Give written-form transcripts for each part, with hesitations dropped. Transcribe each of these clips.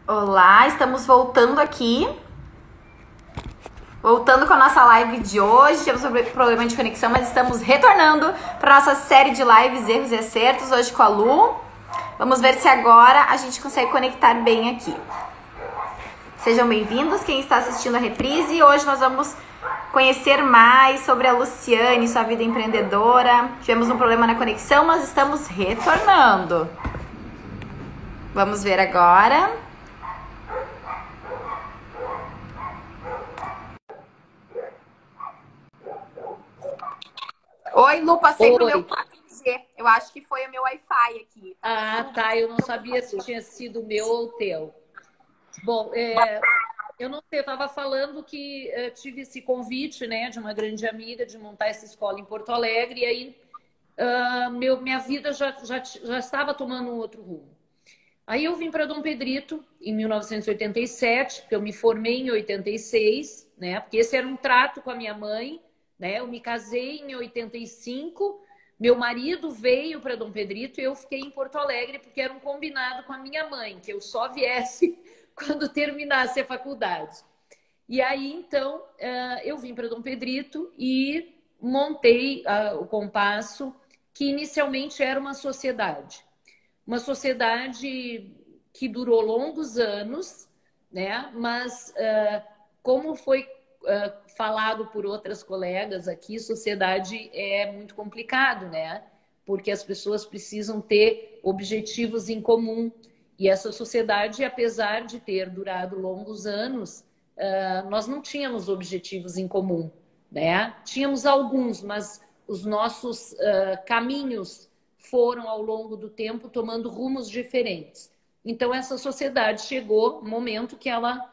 Olá, estamos voltando aqui. Voltando com a nossa live de hoje. Tivemos um problema de conexão, mas estamos retornando para nossa série de lives Erros e Acertos, hoje com a Lu. Vamos ver se agora a gente consegue conectar bem aqui. Sejam bem-vindos, quem está assistindo a reprise. Hoje nós vamos conhecer mais sobre a Luciane, sua vida empreendedora. Tivemos um problema na conexão, mas estamos retornando. Vamos ver agora. Oi, Lu, passei pro meu Oi. 4G. Eu acho que foi o meu Wi-Fi aqui. Ah, tá. Eu não sabia se tinha sido o meu ou o teu. Bom, eu não sei, eu estava falando que tive esse convite, né, de uma grande amiga de montar essa escola em Porto Alegre, e aí minha vida já estava tomando um outro rumo. Aí eu vim para Dom Pedrito em 1987, porque eu me formei em 86, né? Porque esse era um trato com a minha mãe, né? Eu me casei em 85, meu marido veio para Dom Pedrito e eu fiquei em Porto Alegre porque era um combinado com a minha mãe, que eu só viesse quando terminasse a faculdade. E aí, então, eu vim para Dom Pedrito e montei o Compasso, que inicialmente era uma sociedade. Uma sociedade que durou longos anos, né? Mas, como foi falado por outras colegas aqui, sociedade é muito complicado, né? Porque as pessoas precisam ter objetivos em comum. E essa sociedade, apesar de ter durado longos anos, nós não tínhamos objetivos em comum, né? Tínhamos alguns, mas os nossos caminhos foram, ao longo do tempo, tomando rumos diferentes. Então, essa sociedade chegou um momento que ela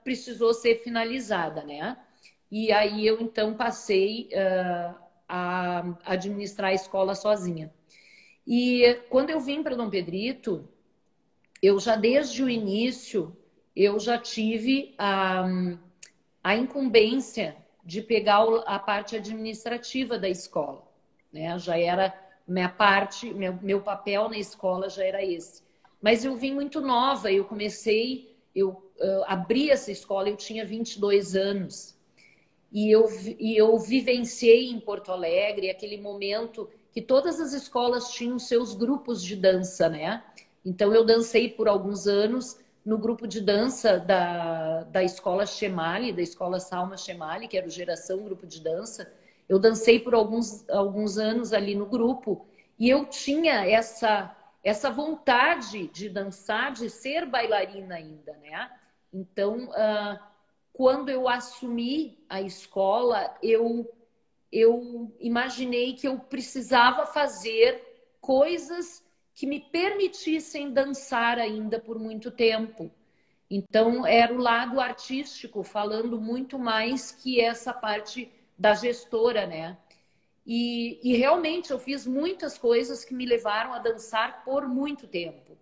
precisou ser finalizada, né? E aí eu, então, passei a administrar a escola sozinha. E quando eu vim para Dom Pedrito, eu já, desde o início, eu já tive a incumbência de pegar a parte administrativa da escola, né? Já era minha parte, meu papel na escola já era esse. Mas eu vim muito nova, eu abri essa escola, eu tinha 22 anos. E eu vivenciei em Porto Alegre aquele momento que todas as escolas tinham seus grupos de dança, né? Então eu dancei por alguns anos no grupo de dança da escola Chemali, da escola Salma Chemali, que era o Geração Grupo de Dança. Eu dancei por alguns anos ali no grupo e eu tinha essa vontade de dançar, de ser bailarina ainda, né? Então, quando eu assumi a escola, eu imaginei que eu precisava fazer coisas que me permitissem dançar ainda por muito tempo. Então, era o lado artístico, falando muito mais que essa parte da gestora, né? E realmente eu fiz muitas coisas que me levaram a dançar por muito tempo.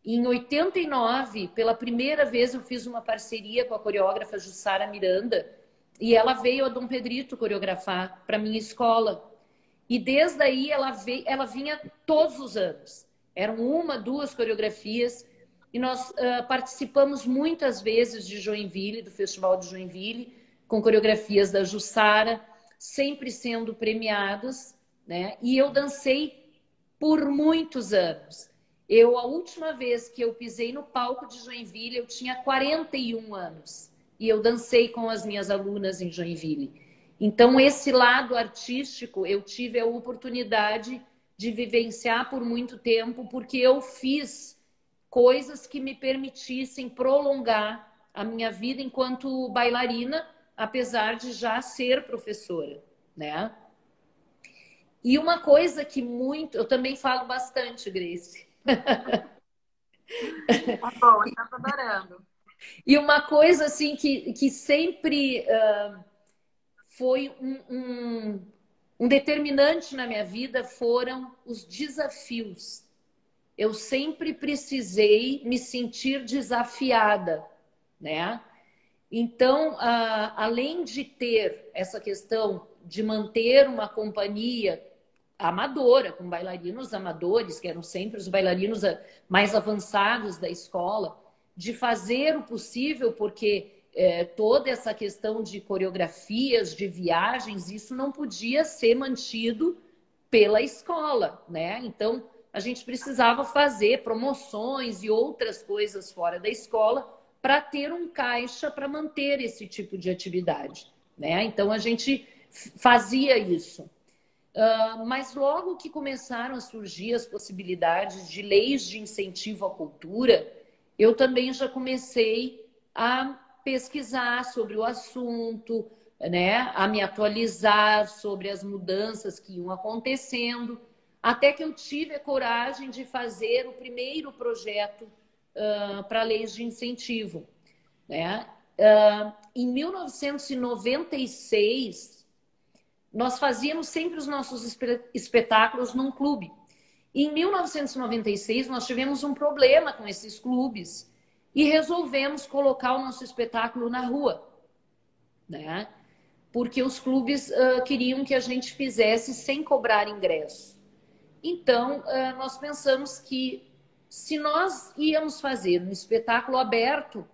Em 89, pela primeira vez, eu fiz uma parceria com a coreógrafa Jussara Miranda e ela veio a Dom Pedrito coreografar para minha escola. E desde aí ela vinha todos os anos. Eram uma, duas coreografias e nós participamos muitas vezes de Joinville, do Festival de Joinville, com coreografias da Jussara, sempre sendo premiados, né? E eu dancei por muitos anos. A última vez que eu pisei no palco de Joinville, eu tinha 41 anos. E eu dancei com as minhas alunas em Joinville. Então, esse lado artístico, eu tive a oportunidade de vivenciar por muito tempo, porque eu fiz coisas que me permitissem prolongar a minha vida enquanto bailarina, apesar de já ser professora, né? E uma coisa que eu também falo bastante, Grace. Tá bom, eu tô adorando. E uma coisa assim que sempre foi um determinante na minha vida foram os desafios. Eu sempre precisei me sentir desafiada, né? Então, além de ter essa questão de manter uma companhia amadora, com bailarinos amadores, que eram sempre os bailarinos mais avançados da escola, de fazer o possível, porque toda essa questão de coreografias, de viagens, isso não podia ser mantido pela escola, né? Então, a gente precisava fazer promoções e outras coisas fora da escola para ter um caixa para manter esse tipo de atividade, né? Então, a gente fazia isso. Mas logo que começaram a surgir as possibilidades de leis de incentivo à cultura, eu também já comecei a pesquisar sobre o assunto, né? A me atualizar sobre as mudanças que iam acontecendo, até que eu tive a coragem de fazer o primeiro projeto para leis de incentivo, né? Em 1996, nós fazíamos sempre os nossos espetáculos num clube. Em 1996, nós tivemos um problema com esses clubes e resolvemos colocar o nosso espetáculo na rua, né? Porque os clubes queriam que a gente fizesse sem cobrar ingresso. Então, nós pensamos que se nós íamos fazer um espetáculo aberto,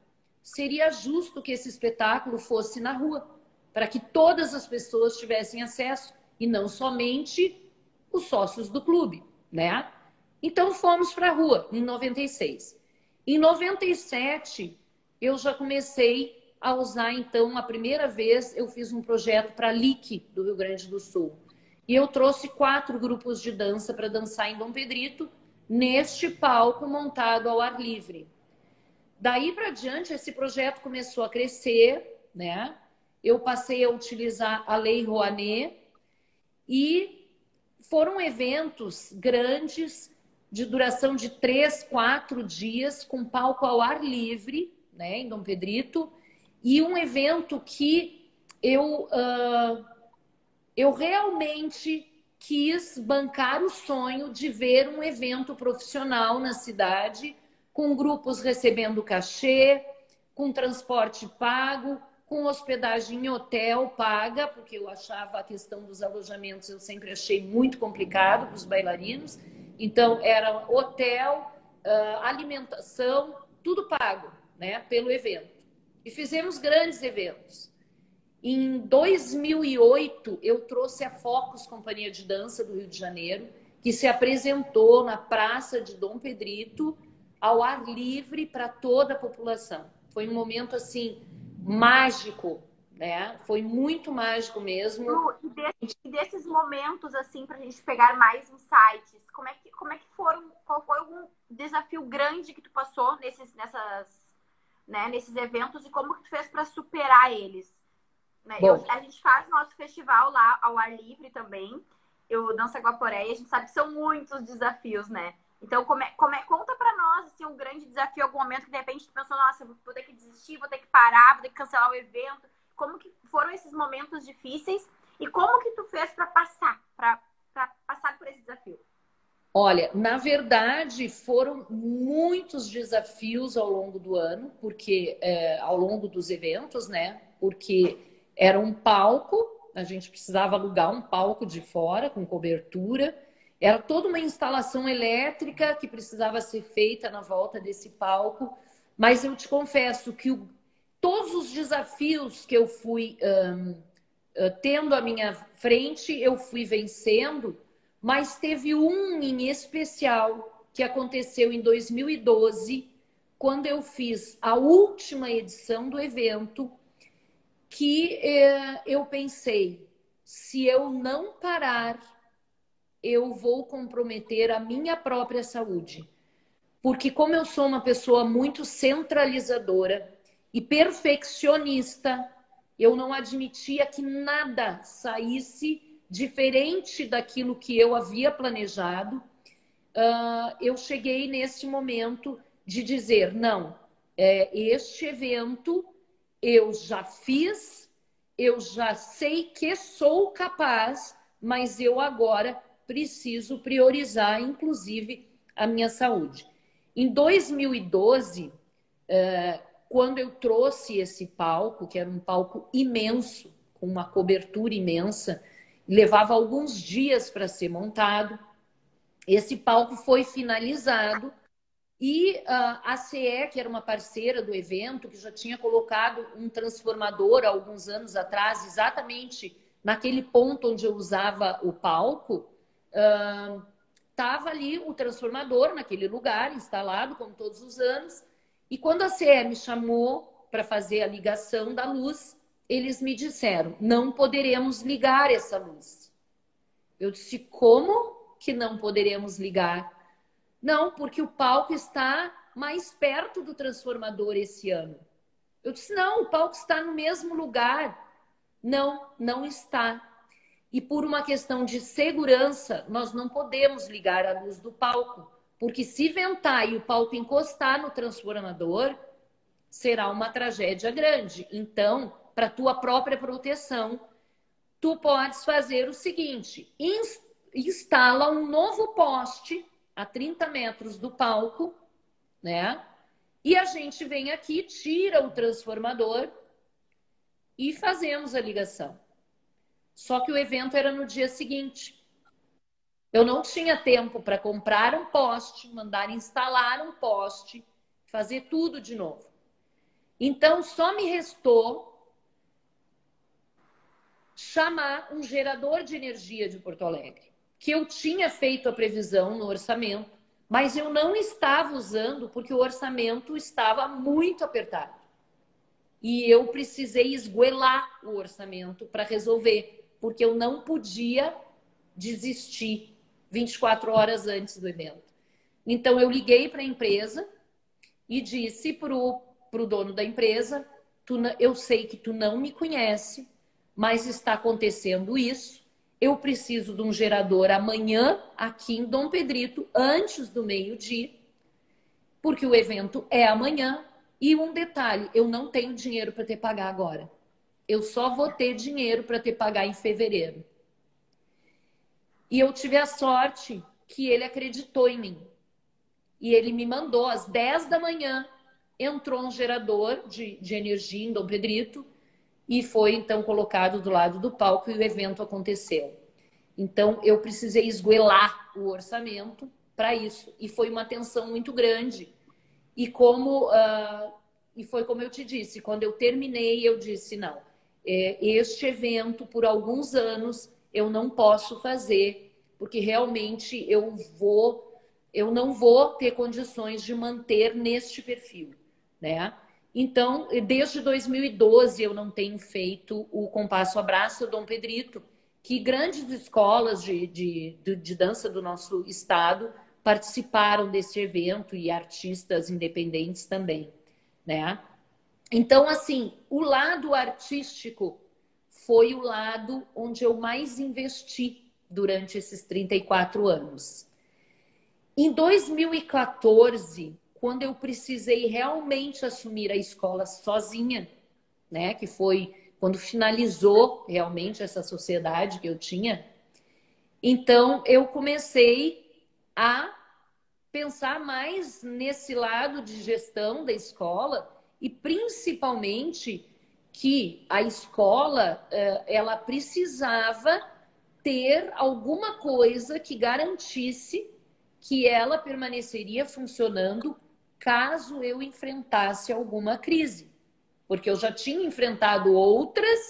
seria justo que esse espetáculo fosse na rua, para que todas as pessoas tivessem acesso e não somente os sócios do clube, né? Então fomos para a rua em 96. Em 97 eu já comecei a usar, então, a primeira vez eu fiz um projeto para a LIC do Rio Grande do Sul. E eu trouxe 4 grupos de dança para dançar em Dom Pedrito, neste palco montado ao ar livre. Daí para diante, esse projeto começou a crescer, né? Eu passei a utilizar a Lei Rouanet e foram eventos grandes de duração de 3, 4 dias com palco ao ar livre, né, em Dom Pedrito, e um evento que eu realmente quis bancar o sonho de ver um evento profissional na cidade, com grupos recebendo cachê, com transporte pago, com hospedagem em hotel paga, porque eu achava a questão dos alojamentos, eu sempre achei muito complicado para os bailarinos. Então, era hotel, alimentação, tudo pago, né, pelo evento. E fizemos grandes eventos. Em 2008, eu trouxe a Focus Companhia de Dança do Rio de Janeiro, que se apresentou na Praça de Dom Pedrito, ao ar livre para toda a população. Foi um momento, assim, mágico, né? Foi muito mágico mesmo. E desses momentos, assim, para a gente pegar mais insights, como é que foram, qual foi algum desafio grande que tu passou nesses eventos e como que tu fez para superar eles? Né? A gente faz nosso festival lá ao ar livre também, eu Dança Guaporé, e a gente sabe que são muitos desafios, né? Então, conta pra nós, assim, um grande desafio, algum momento que de repente tu pensou, nossa, vou ter que desistir, vou ter que parar, vou ter que cancelar o evento. Como que foram esses momentos difíceis e como que tu fez para passar por esse desafio? Olha, na verdade, foram muitos desafios ao longo do ano, porque ao longo dos eventos, né? Porque era um palco, a gente precisava alugar um palco de fora com cobertura. Era toda uma instalação elétrica que precisava ser feita na volta desse palco. Mas eu te confesso que todos os desafios que eu fui tendo à minha frente, eu fui vencendo. Mas teve um em especial que aconteceu em 2012, quando eu fiz a última edição do evento, que eu pensei, se eu não parar, eu vou comprometer a minha própria saúde. Porque como eu sou uma pessoa muito centralizadora e perfeccionista, eu não admitia que nada saísse diferente daquilo que eu havia planejado. Eu cheguei nesse momento de dizer, não, este evento eu já fiz, eu já sei que sou capaz, mas eu agora preciso priorizar, inclusive, a minha saúde. Em 2012, quando eu trouxe esse palco, que era um palco imenso, com uma cobertura imensa, levava alguns dias para ser montado, esse palco foi finalizado E a CE, que era uma parceira do evento, que já tinha colocado um transformador há alguns anos atrás, exatamente naquele ponto onde eu usava o palco, estava ali o transformador naquele lugar, instalado, como todos os anos. E quando a CE me chamou para fazer a ligação da luz, eles me disseram: não poderemos ligar essa luz. Eu disse: como que não poderemos ligar? Não, porque o palco está mais perto do transformador esse ano. Eu disse: não, o palco está no mesmo lugar. Não, não está. E por uma questão de segurança, nós não podemos ligar a luz do palco, porque se ventar e o palco encostar no transformador, será uma tragédia grande. Então, para tua própria proteção, tu podes fazer o seguinte: instala um novo poste a 30 metros do palco, né? E a gente vem aqui, tira o transformador e fazemos a ligação. Só que o evento era no dia seguinte. Eu não tinha tempo para comprar um poste, mandar instalar um poste, fazer tudo de novo. Então, só me restou chamar um gerador de energia de Porto Alegre, que eu tinha feito a previsão no orçamento, mas eu não estava usando porque o orçamento estava muito apertado. E eu precisei esgoelar o orçamento para resolver, porque eu não podia desistir 24 horas antes do evento. Então, eu liguei para a empresa e disse para o dono da empresa: eu sei que tu não me conhece, mas está acontecendo isso. Eu preciso de um gerador amanhã aqui em Dom Pedrito, antes do meio-dia, porque o evento é amanhã. E um detalhe: eu não tenho dinheiro para te pagar agora. Eu só vou ter dinheiro para te pagar em fevereiro. E eu tive a sorte que ele acreditou em mim. E ele me mandou às 10 da manhã, entrou um gerador de energia em Dom Pedrito e foi então colocado do lado do palco e o evento aconteceu. Então eu precisei esgoelar o orçamento para isso e foi uma tensão muito grande. E foi como eu te disse, quando eu terminei, eu disse: não, este evento por alguns anos eu não posso fazer, porque realmente eu não vou ter condições de manter neste perfil, né? Então, desde 2012 eu não tenho feito o Compasso Abraço Dom Pedrito, que grandes escolas de dança do nosso estado participaram desse evento e artistas independentes também, né? Então, assim, o lado artístico foi o lado onde eu mais investi durante esses 34 anos. Em 2014, quando eu precisei realmente assumir a escola sozinha, né, que foi quando finalizou realmente essa sociedade que eu tinha, então eu comecei a pensar mais nesse lado de gestão da escola e principalmente que a escola ela precisava ter alguma coisa que garantisse que ela permaneceria funcionando caso eu enfrentasse alguma crise. Porque eu já tinha enfrentado outras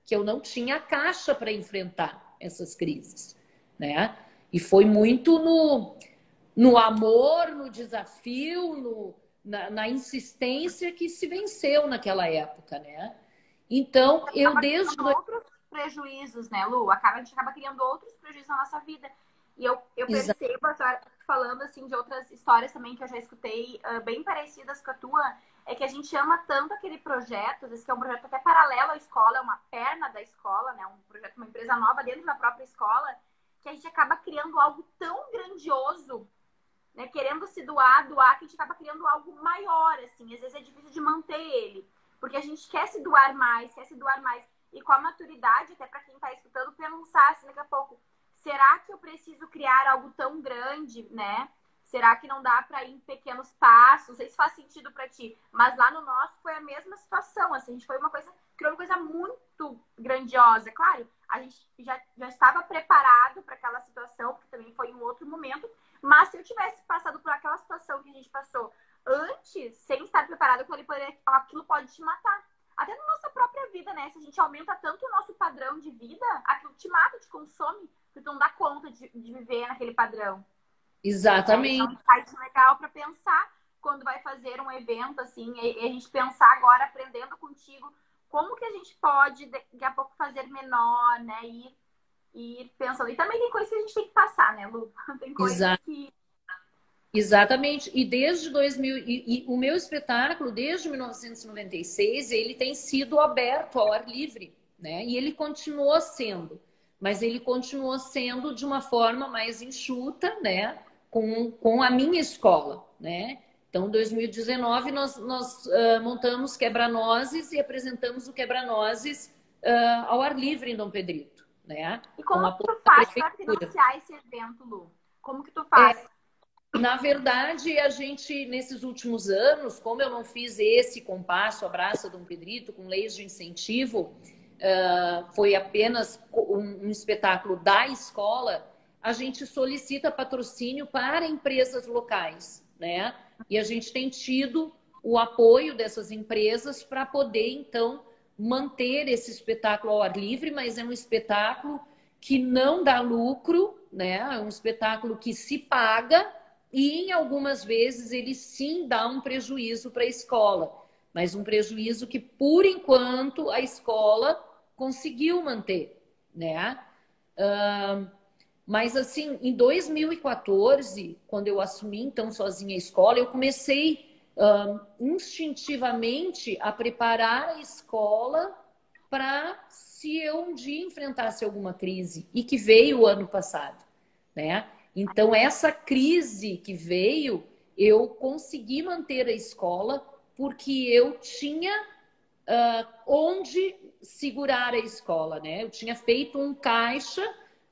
que eu não tinha caixa para enfrentar essas crises, né? E foi muito no amor, no desafio, na insistência que se venceu naquela época, né? Então, eu desde... outros prejuízos, né, Lu? A gente acaba criando outros prejuízos na nossa vida. E eu percebo, a senhora falando assim de outras histórias também que eu já escutei, bem parecidas com a tua, é que a gente ama tanto aquele projeto, às vezes que é um projeto até paralelo à escola, é uma perna da escola, né? Um projeto, uma empresa nova dentro da própria escola, que a gente acaba criando algo tão grandioso, né? Querendo se doar, que a gente acaba criando algo maior, assim. Às vezes é difícil de manter ele, porque a gente quer se doar mais, E com a maturidade, até para quem está escutando, pensar assim, daqui a pouco, será que eu preciso criar algo tão grande, né? Será que não dá para ir em pequenos passos? Não sei se faz sentido para ti, mas lá no nosso foi a mesma situação, assim, a gente criou uma coisa muito grandiosa. Claro, a gente já estava preparado para aquela situação, porque também foi um outro momento, Mas se eu tivesse passado por aquela situação que a gente passou antes, sem estar preparado, aquilo pode te matar. Até na nossa própria vida, né? Se a gente aumenta tanto o nosso padrão de vida, aquilo te mata, te consome, porque tu não dá conta de viver naquele padrão. Exatamente. Então, é um site legal para pensar quando vai fazer um evento, assim, e a gente pensar agora, aprendendo contigo, como que a gente pode, daqui a pouco, fazer menor, né? Ir pensando. E também tem coisas que a gente tem que passar, né, Lu? Tem coisas que... Exatamente. E desde 2000, e o meu espetáculo, desde 1996, ele tem sido aberto ao ar livre, né? E ele continuou sendo, mas ele continuou sendo de uma forma mais enxuta, né? Com a minha escola, né? Então, em 2019, nós montamos Quebra-Nozes e apresentamos o Quebra-Nozes ao ar livre em Dom Pedrito, né? E como que tu faz para financiar esse evento, Lu? Como que tu faz? Na verdade, a gente, nesses últimos anos, como eu não fiz esse compasso, Abraça Dom Pedrito, com leis de incentivo, foi apenas um espetáculo da escola, a gente solicita patrocínio para empresas locais, né? E a gente tem tido o apoio dessas empresas para poder, então, manter esse espetáculo ao ar livre, mas é um espetáculo que não dá lucro, né? É um espetáculo que se paga e, em algumas vezes, ele sim dá um prejuízo para a escola, mas um prejuízo que, por enquanto, a escola conseguiu manter, né? Mas, assim, em 2014, quando eu assumi, então, sozinha a escola, eu comecei instintivamente a preparar a escola para se eu um dia enfrentasse alguma crise, e que veio o ano passado, né? Então, essa crise que veio, eu consegui manter a escola porque eu tinha onde segurar a escola, né? Eu tinha feito um caixa,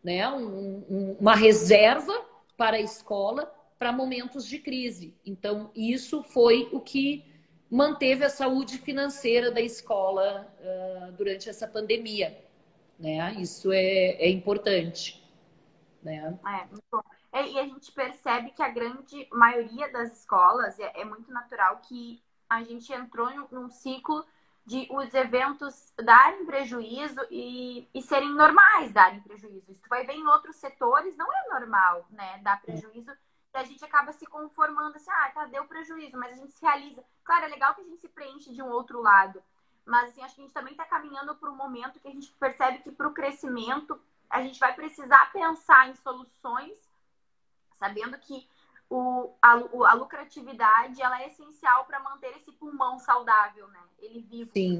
né? Uma reserva para a escola para momentos de crise. Então, isso foi o que manteve a saúde financeira da escola durante essa pandemia, né? Isso é importante, né? Muito bom. E a gente percebe que a grande maioria das escolas, é muito natural que a gente entrou num ciclo de os eventos darem prejuízo e serem normais darem prejuízo. Isso tu vai ver em outros setores, não é normal, né, dar prejuízo. E a gente acaba se conformando assim, tá, deu prejuízo, mas a gente se realiza. Claro, é legal que a gente se preenche de um outro lado, mas assim, acho que a gente também está caminhando para um momento que a gente percebe que para o crescimento a gente vai precisar pensar em soluções, sabendo que a lucratividade ela é essencial para manter esse pulmão saudável, né? Ele vivo. Sim.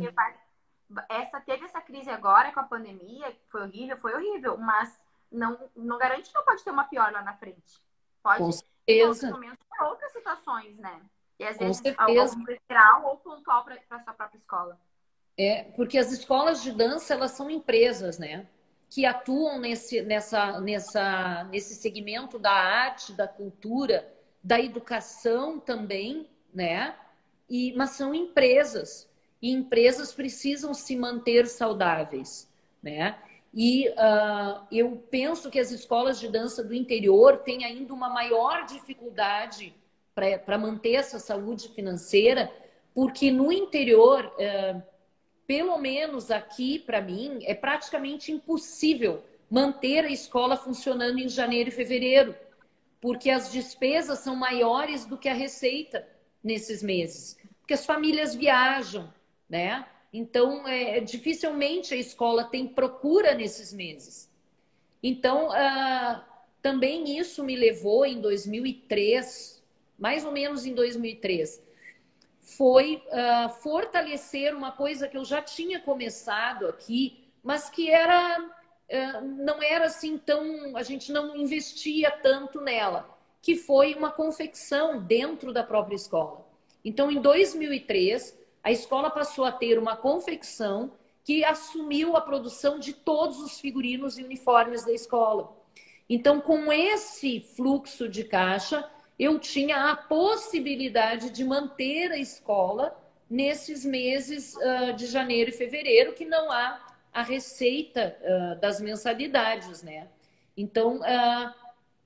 Teve essa crise agora com a pandemia, foi horrível, mas não garante que não pode ter uma pior lá na frente. Pode, Com em outros certeza. momentos, ter outras situações, né? E às Com vezes certeza. algum geral ou pontual para a sua própria escola. Porque as escolas de dança, elas são empresas, né? Que atuam nesse segmento da arte, da cultura, da educação também, né? Mas são empresas. E empresas precisam se manter saudáveis, né? E eu penso que as escolas de dança do interior têm ainda uma maior dificuldade para manter essa saúde financeira, porque no interior... pelo menos aqui, para mim, é praticamente impossível manter a escola funcionando em janeiro e fevereiro, porque as despesas são maiores do que a receita nesses meses, porque as famílias viajam, né? Então, dificilmente a escola tem procura nesses meses. Então, também isso me levou em 2003, mais ou menos em 2003, foi fortalecer uma coisa que eu já tinha começado aqui, mas que não era assim tão... A gente não investia tanto nela, que foi uma confecção dentro da própria escola. Então, em 2003, a escola passou a ter uma confecção que assumiu a produção de todos os figurinos e uniformes da escola. Então, com esse fluxo de caixa, eu tinha a possibilidade de manter a escola nesses meses de janeiro e fevereiro, que não há a receita das mensalidades, né? Então,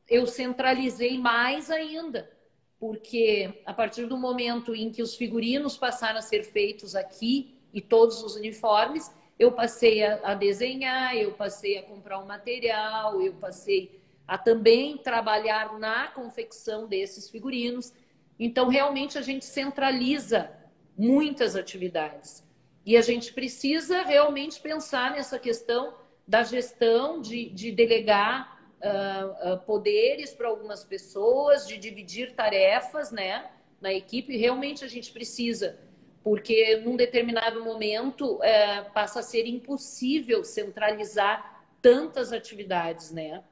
eu centralizei mais ainda, porque a partir do momento em que os figurinos passaram a ser feitos aqui e todos os uniformes, eu passei a desenhar, eu passei a comprar um material, eu passei a também trabalhar na confecção desses figurinos. Então, realmente, a gente centraliza muitas atividades. E a gente precisa realmente pensar nessa questão da gestão, de delegar poderes para algumas pessoas, de dividir tarefas, né, na equipe. Realmente a gente precisa, porque num determinado momento passa a ser impossível centralizar tantas atividades, né?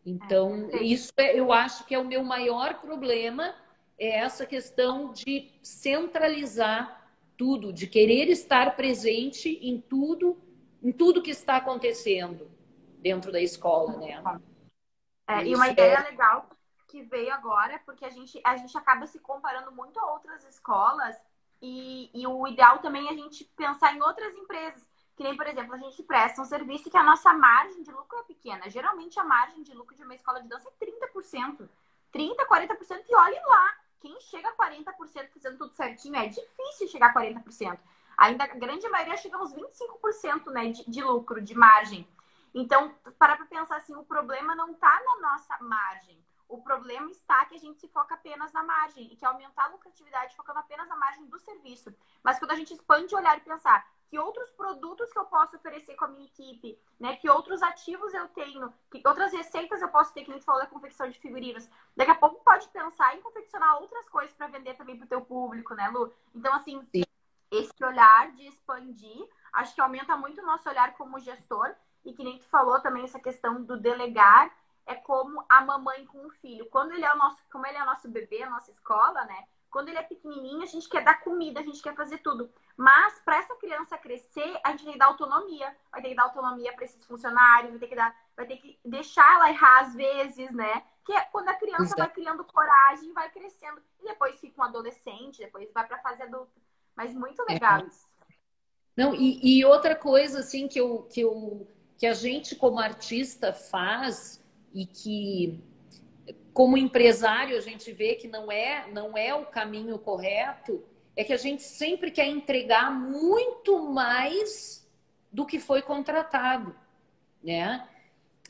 Então, isso eu acho que é o meu maior problema, é essa questão de centralizar tudo, de querer estar presente em tudo que está acontecendo dentro da escola, né? E uma ideia legal que veio agora, porque a gente acaba se comparando muito a outras escolas e o ideal também é a gente pensar em outras empresas. Que nem, por exemplo, a gente presta um serviço que a nossa margem de lucro é pequena. Geralmente a margem de lucro de uma escola de dança é 30%. 30%, 40%. E olhe lá, quem chega a 40% fazendo tudo certinho, é difícil chegar a 40%. Ainda a grande maioria chega aos 25%, né, de lucro, de margem. Então, para pensar assim, o problema não está na nossa margem. O problema está que a gente se foca apenas na margem e que aumentar a lucratividade focando apenas na margem do serviço. Mas quando a gente expande o olhar e pensar que outros produtos que eu posso oferecer com a minha equipe, né, que outros ativos eu tenho, que outras receitas eu posso ter, que a gente falou da confecção de figurinos, daqui a pouco pode pensar em confeccionar outras coisas para vender também para o teu público, né, Lu? Então, assim, esse olhar de expandir, acho que aumenta muito o nosso olhar como gestor. E que nem tu falou também, essa questão do delegar, é como a mamãe com o filho. Como ele é o nosso bebê, a nossa escola, né? Quando ele é pequenininho, a gente quer dar comida, a gente quer fazer tudo. Mas para essa criança crescer, a gente tem que dar autonomia. Vai ter que dar autonomia para esses funcionários, vai ter que deixar ela errar às vezes, né? Que é quando a criança vai criando coragem, vai crescendo. E depois fica um adolescente, depois vai para a fase adulta. Mas muito legal isso. Não, e outra coisa, assim, que a gente como artista faz e que como empresário a gente vê que não é o caminho correto, é que a gente sempre quer entregar muito mais do que foi contratado, né?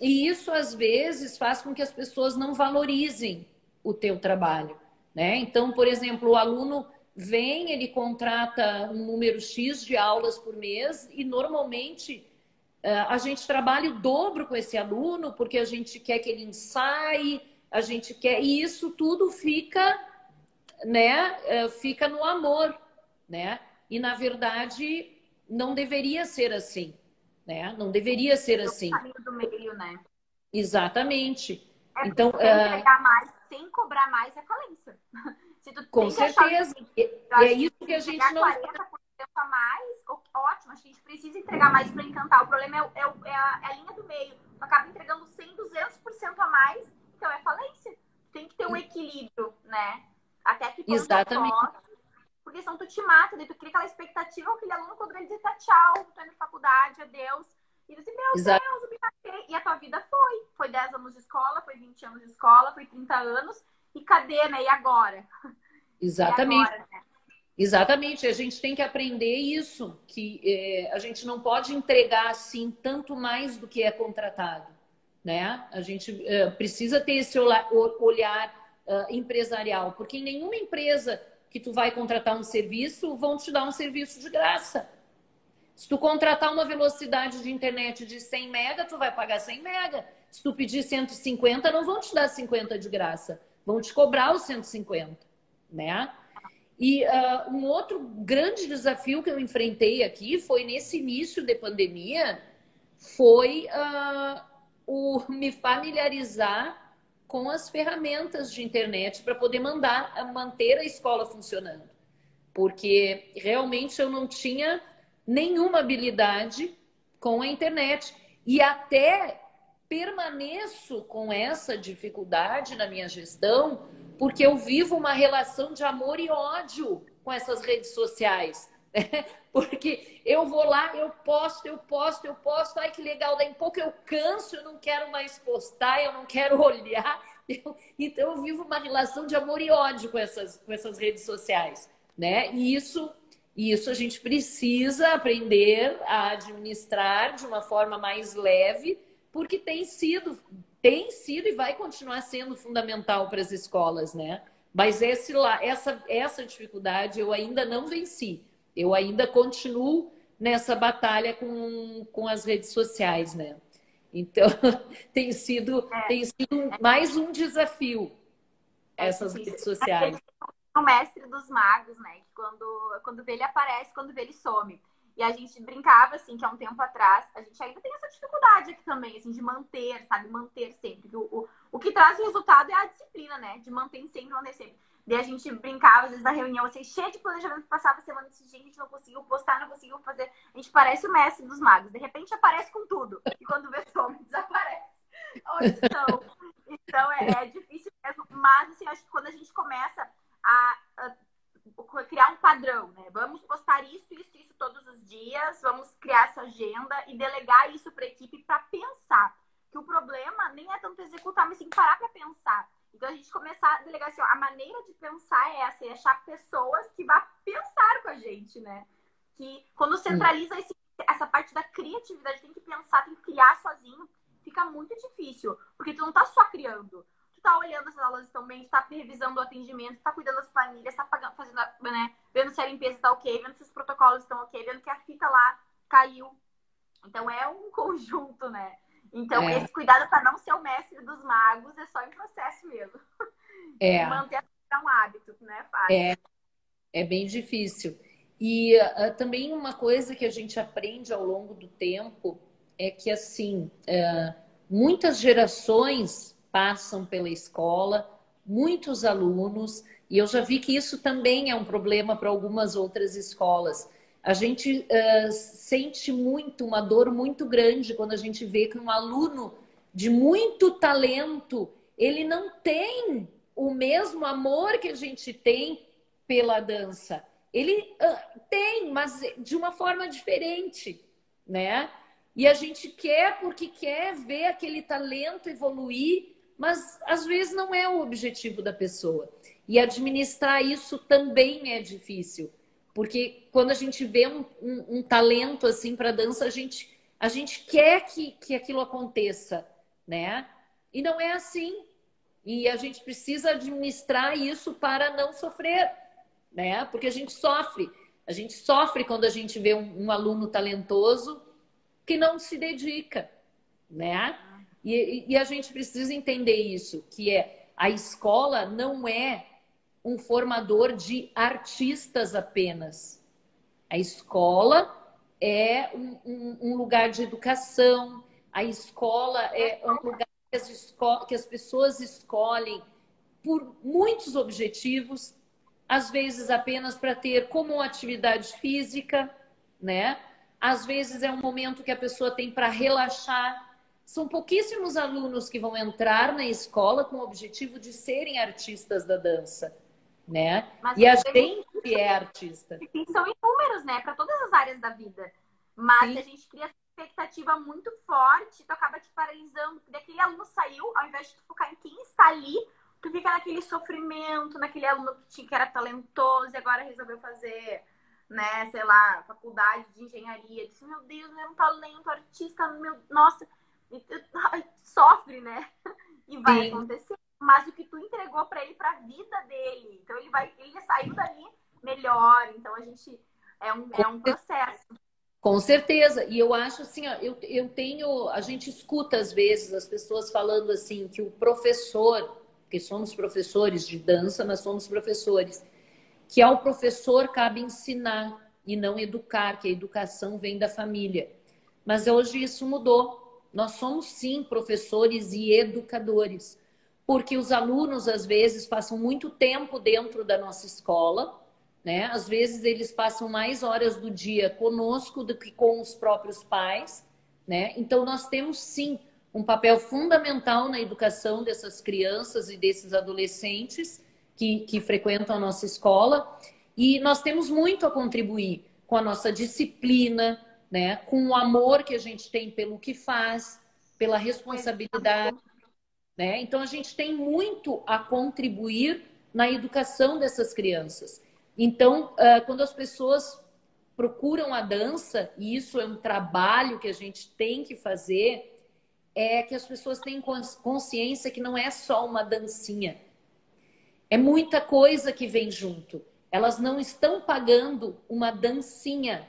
E isso às vezes faz com que as pessoas não valorizem o teu trabalho, né? Então, por exemplo, o aluno vem, ele contrata um número X de aulas por mês e normalmente a gente trabalha o dobro com esse aluno porque a gente quer que ele ensaie, a gente quer... E isso tudo fica, né, fica no amor, né? E, na verdade, não deveria ser assim, né? Não deveria ser assim. O caminho do meio, né? Exatamente. Então, entregar mais sem cobrar mais é falência. Se tu com certeza. É isso que a gente não... 40% a mais, ótimo, acho que a gente precisa entregar mais para encantar. O problema é a linha do meio. Tu acaba entregando 100, 200% a mais, então é falência. Tem que ter um equilíbrio, né? Até que quando exatamente. Porque senão tu te mata, daí tu cria aquela expectativa, aquele aluno quando ele dizer tá tchau, tô indo pra faculdade, adeus. E tu diz, meu Deus, o que. E a tua vida foi 10 anos de escola, foi 20 anos de escola, foi 30 anos, e cadê, né? E agora? Exatamente. E agora, né? Exatamente, a gente tem que aprender isso, que a gente não pode entregar assim tanto mais do que é contratado, né? A gente precisa ter esse olhar empresarial, porque em nenhuma empresa que tu vai contratar um serviço vão te dar um serviço de graça. Se tu contratar uma velocidade de internet de 100 mega, tu vai pagar 100 mega. Se tu pedir 150, não vão te dar 50 de graça, vão te cobrar os 150, né? E um outro grande desafio que eu enfrentei aqui foi nesse início de pandemia, foi o me familiarizar com as ferramentas de internet para poder manter a escola funcionando. Porque realmente eu não tinha nenhuma habilidade com a internet. E até permaneço com essa dificuldade na minha gestão, porque eu vivo uma relação de amor e ódio com essas redes sociais. Porque eu vou lá, eu posto, ai que legal, daí em pouco eu canso, eu não quero mais postar, eu não quero olhar, Então eu vivo uma relação de amor e ódio com essas redes sociais, né? E isso a gente precisa aprender a administrar de uma forma mais leve, porque tem sido e vai continuar sendo fundamental para as escolas, né? Mas essa dificuldade eu ainda não venci. Eu ainda continuo nessa batalha com as redes sociais, né? Então, tem sido mais um desafio essas difícil. redes sociais. O mestre dos magos, né? Que quando vê ele aparece, quando vê ele some. E a gente brincava, assim, que há um tempo atrás, a gente ainda tem essa dificuldade aqui também, assim, de manter, sabe? Manter sempre. O que traz resultado é a disciplina, né? De manter sempre, manter sempre. Daí a gente brincava, às vezes, na reunião, assim, cheia de planejamento, passava a semana assim, gente, a gente não conseguiu postar, não conseguiu fazer. A gente parece o mestre dos magos. De repente aparece com tudo. E quando vê some, desaparece. Onde estão? Então é difícil mesmo. Mas, assim, acho que quando a gente começa a criar um padrão, né? Vamos postar isso todos os dias, vamos criar essa agenda e delegar isso para a equipe para pensar. Que o problema nem é tanto executar, mas sim parar para pensar. Então a gente começar a delegar assim, ó, a maneira de pensar é essa, e achar pessoas que vão pensar com a gente, né? Que quando centraliza essa parte da criatividade, tem que pensar, tem que criar sozinho, fica muito difícil, porque tu não tá só criando. Tu tá olhando se as aulas estão bem, tu tá revisando o atendimento, tu tá cuidando das planilhas, tá fazendo, né, vendo se a limpeza tá ok, vendo se os protocolos estão ok, vendo que a fita lá caiu. Então é um conjunto, né? Então esse cuidado para não ser o mestre dos magos é só em processo mesmo. É. E manter um hábito, né? Fácil. É bem difícil. E também uma coisa que a gente aprende ao longo do tempo é que, assim, muitas gerações passam pela escola, muitos alunos, e eu já vi que isso também é um problema para algumas outras escolas. A gente sente uma dor muito grande quando a gente vê que um aluno de muito talento, ele não tem o mesmo amor que a gente tem pela dança. Ele tem, mas de uma forma diferente, né? E a gente quer porque quer ver aquele talento evoluir, mas às vezes não é o objetivo da pessoa. E administrar isso também é difícil, porque quando a gente vê um talento assim para dança, a gente quer que aquilo aconteça, né? E não é assim. E a gente precisa administrar isso para não sofrer, né? Porque a gente sofre. A gente sofre quando a gente vê um aluno talentoso que não se dedica, né? E a gente precisa entender isso, que a escola não é um formador de artistas apenas. A escola é um lugar de educação, a escola é um lugar que as pessoas escolhem por muitos objetivos, às vezes apenas para ter como atividade física, né? Às vezes é um momento que a pessoa tem para relaxar. São pouquíssimos alunos que vão entrar na escola com o objetivo de serem artistas da dança, né? Mas e a gente é artista. São inúmeros, né? Para todas as áreas da vida. Mas se a gente cria essa expectativa muito forte, tu acaba te paralisando. Porque aquele aluno saiu, ao invés de tu focar em quem está ali, tu fica naquele sofrimento, naquele aluno que era talentoso e agora resolveu fazer, né, sei lá, faculdade de engenharia. Disse, meu Deus, é um talento, artista, nossa. E tu, sofre, né? E vai acontecer. Mas o que tu entregou para ele, para a vida dele. Então ele saiu dali melhor. Então a gente é um processo. Com certeza. E eu acho assim, ó, a gente escuta às vezes as pessoas falando assim que o professor, porque somos professores de dança, nós somos professores, que ao professor cabe ensinar e não educar, que a educação vem da família. Mas hoje isso mudou. Nós somos sim professores e educadores, porque os alunos às vezes passam muito tempo dentro da nossa escola, né? Às vezes eles passam mais horas do dia conosco do que com os próprios pais, né? Então nós temos sim um papel fundamental na educação dessas crianças e desses adolescentes que frequentam a nossa escola, e nós temos muito a contribuir com a nossa disciplina, né? Com o amor que a gente tem pelo que faz, pela responsabilidade. né? Então, a gente tem muito a contribuir na educação dessas crianças. Então, quando as pessoas procuram a dança, e isso é um trabalho que a gente tem que fazer, é que as pessoas tenham consciência que não é só uma dancinha. É muita coisa que vem junto. Elas não estão pagando uma dancinha.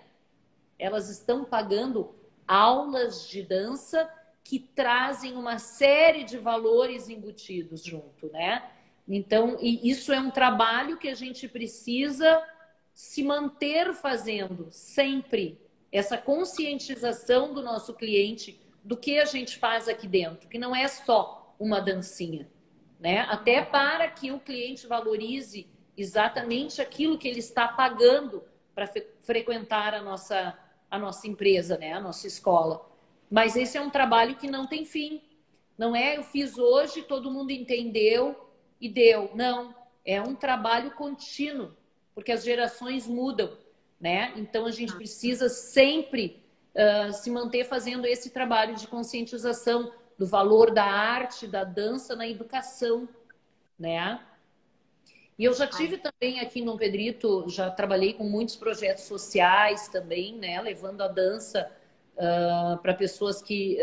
Elas estão pagando aulas de dança que trazem uma série de valores embutidos junto, né? Então, e isso é um trabalho que a gente precisa se manter fazendo sempre. Essa conscientização do nosso cliente do que a gente faz aqui dentro, que não é só uma dancinha, né? Até para que o cliente valorize exatamente aquilo que ele está pagando para frequentar a nossa empresa, né? A nossa escola. Mas esse é um trabalho que não tem fim. Não é eu fiz hoje, todo mundo entendeu e deu. Não, é um trabalho contínuo, porque as gerações mudam, né? Então a gente precisa sempre se manter fazendo esse trabalho de conscientização do valor da arte, da dança na educação, né? E eu já tive também aqui no Pedrito, já trabalhei com muitos projetos sociais também, né? Levando a dança para pessoas que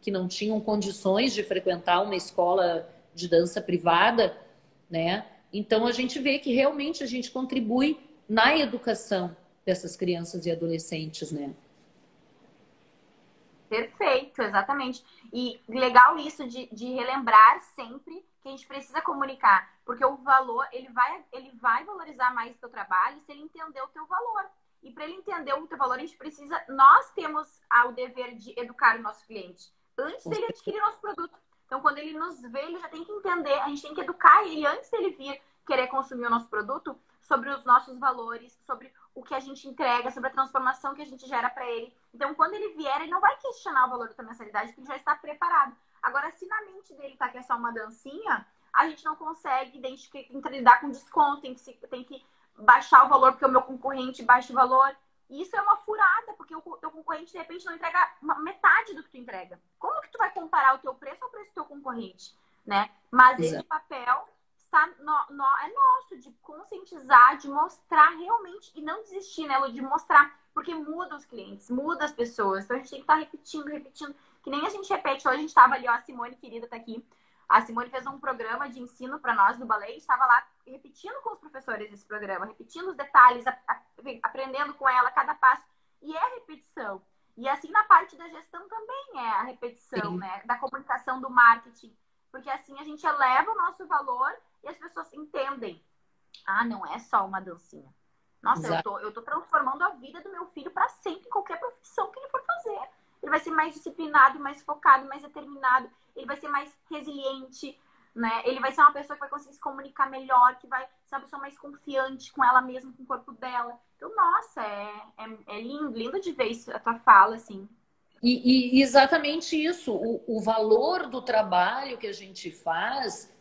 não tinham condições de frequentar uma escola de dança privada, né? Então a gente vê que realmente a gente contribui na educação dessas crianças e adolescentes, né? Perfeito, exatamente. E legal isso de relembrar sempre que a gente precisa comunicar, porque o valor, ele vai valorizar mais o teu trabalho se ele entender o teu valor. E para ele entender o teu valor, a gente precisa, nós temos o dever de educar o nosso cliente antes dele adquirir nosso produto. Então, quando ele nos vê, ele já tem que entender, a gente tem que educar ele antes dele vir querer consumir o nosso produto sobre os nossos valores, sobre o que a gente entrega, sobre a transformação que a gente gera para ele. Então, quando ele vier, ele não vai questionar o valor da mensalidade, porque ele já está preparado. Agora, se na mente dele tá que é só uma dancinha, a gente não consegue identificar, tem que lidar com desconto, tem que baixar o valor porque o meu concorrente baixa o valor. E isso é uma furada, porque o teu concorrente, de repente, não entrega metade do que tu entrega. Como que tu vai comparar o teu preço ao preço do teu concorrente, né? Mas esse papel é nosso, de conscientizar, de mostrar realmente, e não desistir, né, Lu, de mostrar, porque muda os clientes, muda as pessoas. Então, a gente tem que estar repetindo, que nem a gente repete. Hoje a gente estava ali, ó, a Simone, querida, tá aqui. A Simone fez um programa de ensino para nós do balé, estava lá repetindo com os professores esse programa, repetindo os detalhes, aprendendo com ela cada passo. E é a repetição. E assim na parte da gestão também é a repetição, né? Da comunicação, do marketing. Porque assim a gente eleva o nosso valor e as pessoas entendem. Ah, não é só uma dancinha. Nossa, eu tô transformando a vida do meu filho para sempre em qualquer profissão que ele for fazer. Ele vai ser mais disciplinado, mais focado, mais determinado. Ele vai ser mais resiliente, né? Ele vai ser uma pessoa que vai conseguir se comunicar melhor, que vai ser uma pessoa mais confiante com ela mesma, com o corpo dela. Então, nossa, é lindo de ver isso, a tua fala, assim. E exatamente isso, o valor do trabalho que a gente faz,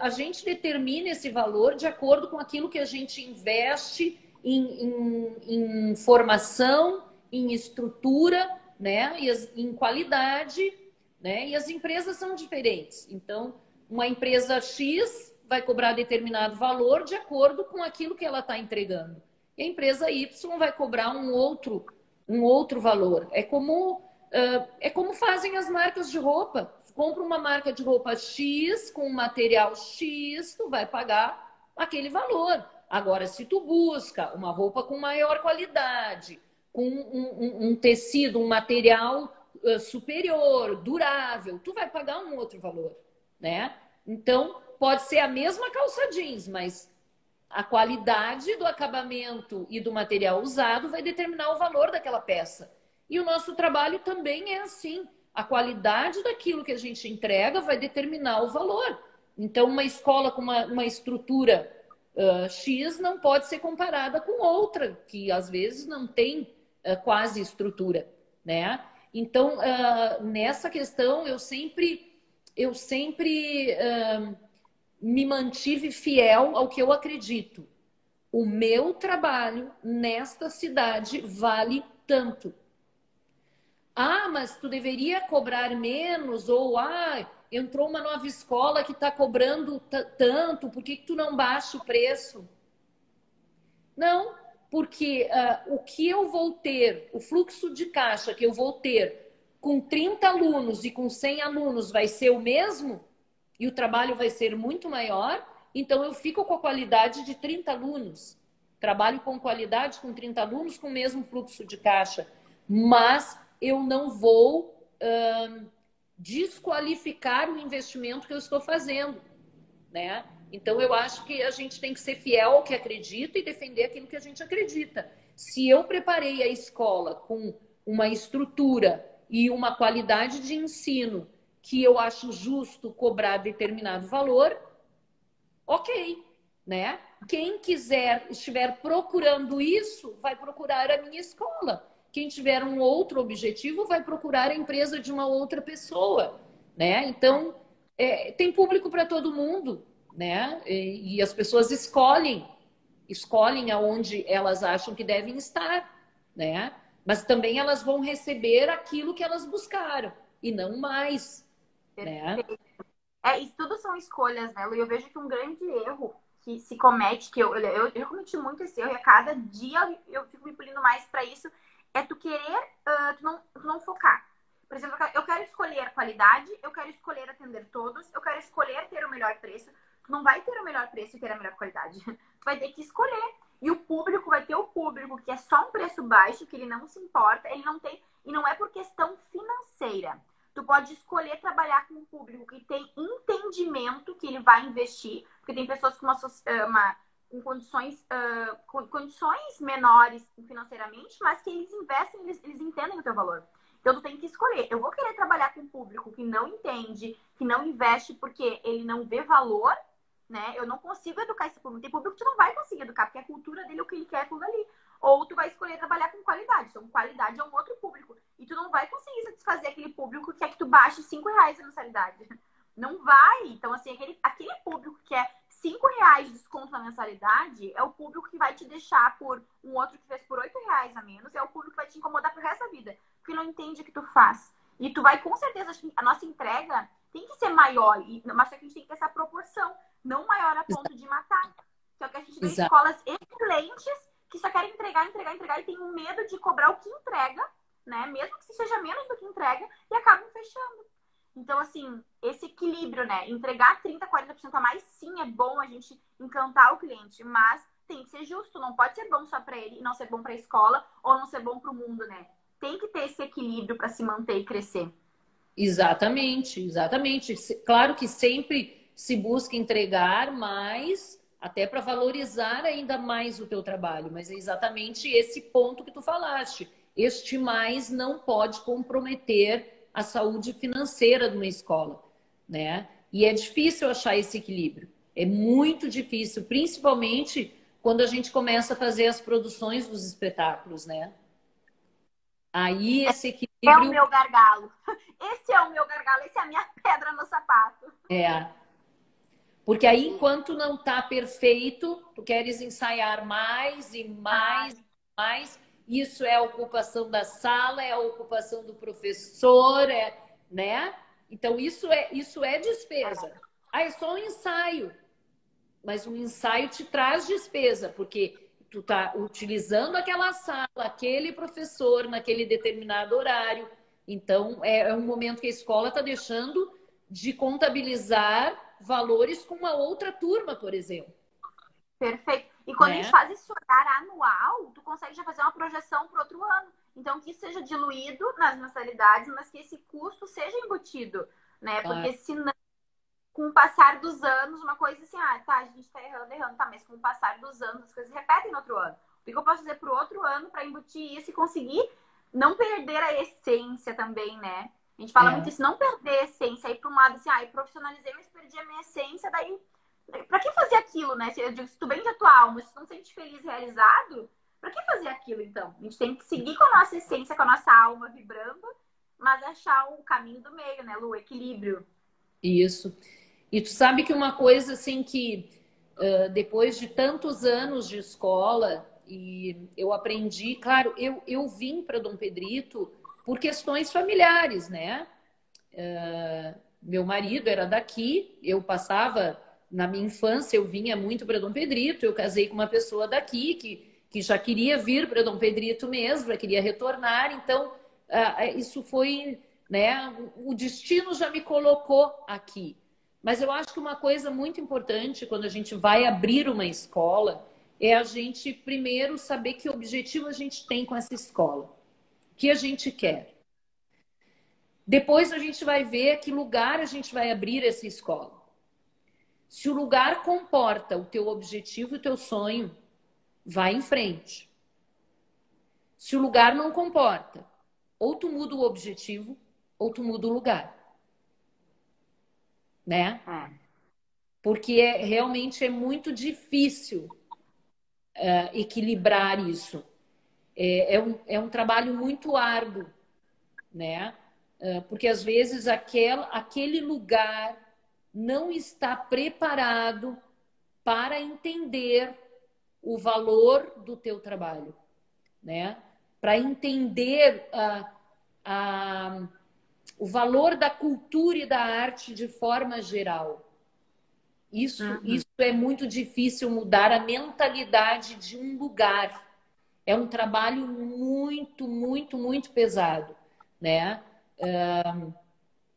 a gente determina esse valor de acordo com aquilo que a gente investe em formação, em estrutura, né? Em qualidade, né? E as empresas são diferentes. Então, uma empresa X vai cobrar determinado valor de acordo com aquilo que ela está entregando. E a empresa Y vai cobrar um outro valor. É como fazem as marcas de roupa. Compra uma marca de roupa X com um material X, tu vai pagar aquele valor. Agora, se tu busca uma roupa com maior qualidade, com um tecido, um material superior, durável, tu vai pagar um outro valor, né? Então, pode ser a mesma calça jeans, mas a qualidade do acabamento e do material usado vai determinar o valor daquela peça. E o nosso trabalho também é assim. A qualidade daquilo que a gente entrega vai determinar o valor. Então, uma escola com uma estrutura X não pode ser comparada com outra, que às vezes não tem quase estrutura, né? Então, nessa questão, eu sempre me mantive fiel ao que eu acredito. O meu trabalho nesta cidade vale tanto. Ah, mas tu deveria cobrar menos, ou entrou uma nova escola que está cobrando tanto, por que que tu não baixa o preço? Não, porque o que eu vou ter, o fluxo de caixa que eu vou ter com 30 alunos e com 100 alunos vai ser o mesmo, e o trabalho vai ser muito maior, então eu fico com a qualidade de 30 alunos. Trabalho com qualidade com 30 alunos com o mesmo fluxo de caixa, mas eu não vou desqualificar o investimento que eu estou fazendo, né? Então eu acho que a gente tem que ser fiel ao que acredita e defender aquilo que a gente acredita. Se eu preparei a escola com uma estrutura e uma qualidade de ensino que eu acho justo cobrar determinado valor, ok, né? Quem estiver procurando isso, vai procurar a minha escola. Quem tiver um outro objetivo, vai procurar a empresa de uma outra pessoa, né? Então, tem público para todo mundo, né? E as pessoas escolhem aonde elas acham que devem estar, né? Mas também elas vão receber aquilo que elas buscaram e não mais, né? Isso tudo são escolhas, né, Lu? E eu vejo que um grande erro que se comete, que eu cometi muito esse erro, e a cada dia eu fico me polindo mais para isso, é tu querer, tu não focar. Por exemplo, eu quero escolher qualidade, eu quero escolher atender todos, eu quero escolher ter o melhor preço. Tu não vai ter o melhor preço e ter a melhor qualidade. Tu vai ter que escolher. E o público vai ter o público que é só um preço baixo, que ele não se importa, ele não tem. E não é por questão financeira. Tu pode escolher trabalhar com um público que tem entendimento que ele vai investir, porque tem pessoas com condições menores financeiramente, mas que eles investem, eles entendem o teu valor. Então, tu tem que escolher. Eu vou querer trabalhar com um público que não entende, que não investe porque ele não vê valor, né? Eu não consigo educar esse público. Tem público que tu não vai conseguir educar, porque a cultura dele, o que ele quer é tudo ali. Ou tu vai escolher trabalhar com qualidade. Então, qualidade é um outro público. E tu não vai conseguir satisfazer aquele público que quer que tu baixe R$ 5 a mensalidade. Não vai. Então, assim, aquele público que é R$ 5 de desconto na mensalidade é o público que vai te deixar por um outro que fez por R$ 8 a menos. É o público que vai te incomodar pro resto da vida. Porque não entende o que tu faz. E tu vai, com certeza, a nossa entrega tem que ser maior. Mas só que a gente tem que ter essa proporção. Não maior a ponto de matar. Que é o que a gente vê em escolas excelentes que só querem entregar e tem um medo de cobrar o que entrega, né? Mesmo que seja menos do que entrega, e acabam fechando. Então, assim, esse equilíbrio, né? Entregar 30%, 40% a mais, sim, é bom a gente encantar o cliente, mas tem que ser justo, não pode ser bom só para ele e não ser bom para a escola ou não ser bom para o mundo, né? Tem que ter esse equilíbrio para se manter e crescer. Exatamente, exatamente. Claro que sempre se busca entregar mais, até para valorizar ainda mais o teu trabalho, mas é exatamente esse ponto que tu falaste. Este mais não pode comprometer a saúde financeira de uma escola, né? E é difícil achar esse equilíbrio. É muito difícil, principalmente quando a gente começa a fazer as produções dos espetáculos, né? Aí esse É o equilíbrio meu gargalo. Esse é o meu gargalo, esse é a minha pedra no sapato. Porque aí, enquanto não tá perfeito, tu queres ensaiar mais e mais e mais. Isso é a ocupação da sala, é a ocupação do professor, né? Então, isso é despesa. É só um ensaio. Mas um ensaio te traz despesa, porque tu tá utilizando aquela sala, aquele professor naquele determinado horário. Então, é um momento que a escola está deixando de contabilizar valores com uma outra turma, por exemplo. Perfeito. E quando a Né? gente faz esse olhar anual, tu consegue já fazer uma projeção para outro ano. Então, que isso seja diluído nas mensalidades, mas que esse custo seja embutido, né? Claro. Porque senão, com o passar dos anos, uma coisa assim, tá, a gente tá errando, tá, mas com o passar dos anos, as coisas se repetem no outro ano. O que eu posso fazer pro outro ano para embutir isso e conseguir não perder a essência também, né? A gente fala muito isso, não perder a essência, aí para um lado assim, eu profissionalizei, mas perdi a minha essência, daí pra que fazer aquilo, né? Se, eu digo, se tu vende a tua alma, se tu não se sente feliz e realizado, pra que fazer aquilo, então? A gente tem que seguir com a nossa essência, com a nossa alma vibrando, mas achar o caminho do meio, né, Lu? O equilíbrio. Isso. E tu sabe que uma coisa assim que depois de tantos anos de escola, e eu aprendi, claro, eu vim para Dom Pedrito por questões familiares, né? Meu marido era daqui, eu passava, na minha infância, eu vinha muito para Dom Pedrito, eu casei com uma pessoa daqui que já queria vir para Dom Pedrito mesmo, já queria retornar, então isso foi, né? O destino já me colocou aqui. Mas eu acho que uma coisa muito importante quando a gente vai abrir uma escola é a gente primeiro saber que objetivo a gente tem com essa escola, o que a gente quer. Depois a gente vai ver que lugar a gente vai abrir essa escola. Se o lugar comporta o teu objetivo e o teu sonho, vai em frente. Se o lugar não comporta, ou tu muda o objetivo, ou tu muda o lugar. Né? Porque realmente é muito difícil equilibrar isso. É um trabalho muito árduo, né? Porque às vezes aquele lugar não está preparado para entender o valor do teu trabalho, né? Para entender o valor da cultura e da arte de forma geral. Isso é muito difícil mudar a mentalidade de um lugar. É um trabalho muito, muito, muito pesado, né?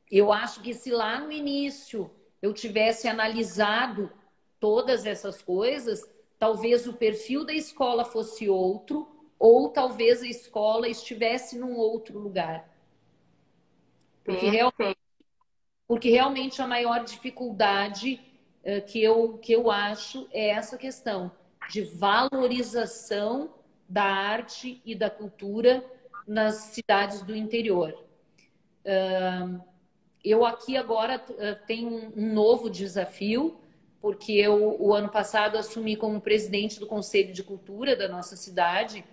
Eu acho que se lá no início eu tivesse analisado todas essas coisas, talvez o perfil da escola fosse outro, ou talvez a escola estivesse num outro lugar. Porque realmente a maior dificuldade que eu acho é essa questão de valorização da arte e da cultura nas cidades do interior. Eu aqui agora tenho um novo desafio, porque eu, o ano passado, assumi como presidente do Conselho de Cultura da nossa cidade,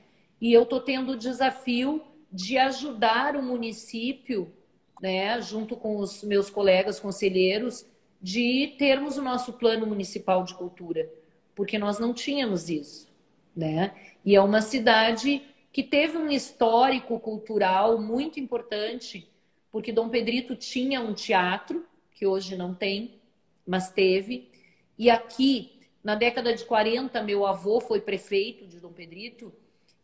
e eu estou tendo o desafio de ajudar o município, né, junto com os meus colegas conselheiros, de termos o nosso plano municipal de cultura, porque nós não tínhamos isso, né? E é uma cidade que teve um histórico cultural muito importante, porque Dom Pedrito tinha um teatro, que hoje não tem, mas teve. E aqui, na década de 40, meu avô foi prefeito de Dom Pedrito,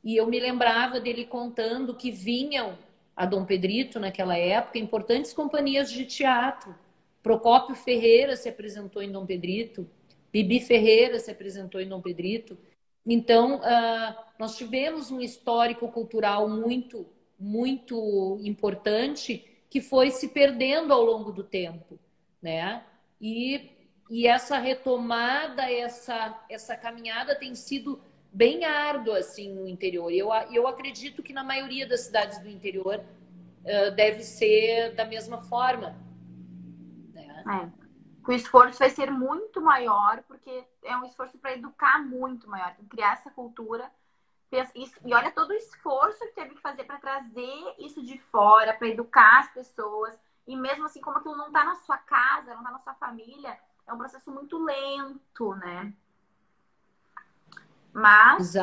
e eu me lembrava dele contando que vinham a Dom Pedrito, naquela época, importantes companhias de teatro. Procópio Ferreira se apresentou em Dom Pedrito, Bibi Ferreira se apresentou em Dom Pedrito. Então, nós tivemos um histórico cultural muito, muito importante que foi se perdendo ao longo do tempo, né? E essa retomada, essa caminhada tem sido bem árdua assim no interior. Eu acredito que na maioria das cidades do interior deve ser da mesma forma, né? O esforço vai ser muito maior, porque é um esforço para educar muito maior, criar essa cultura. E olha todo o esforço que teve que fazer para trazer isso de fora, para educar as pessoas. E mesmo assim, como aquilo não está na sua casa, não está na sua família, é um processo muito lento, né? Mas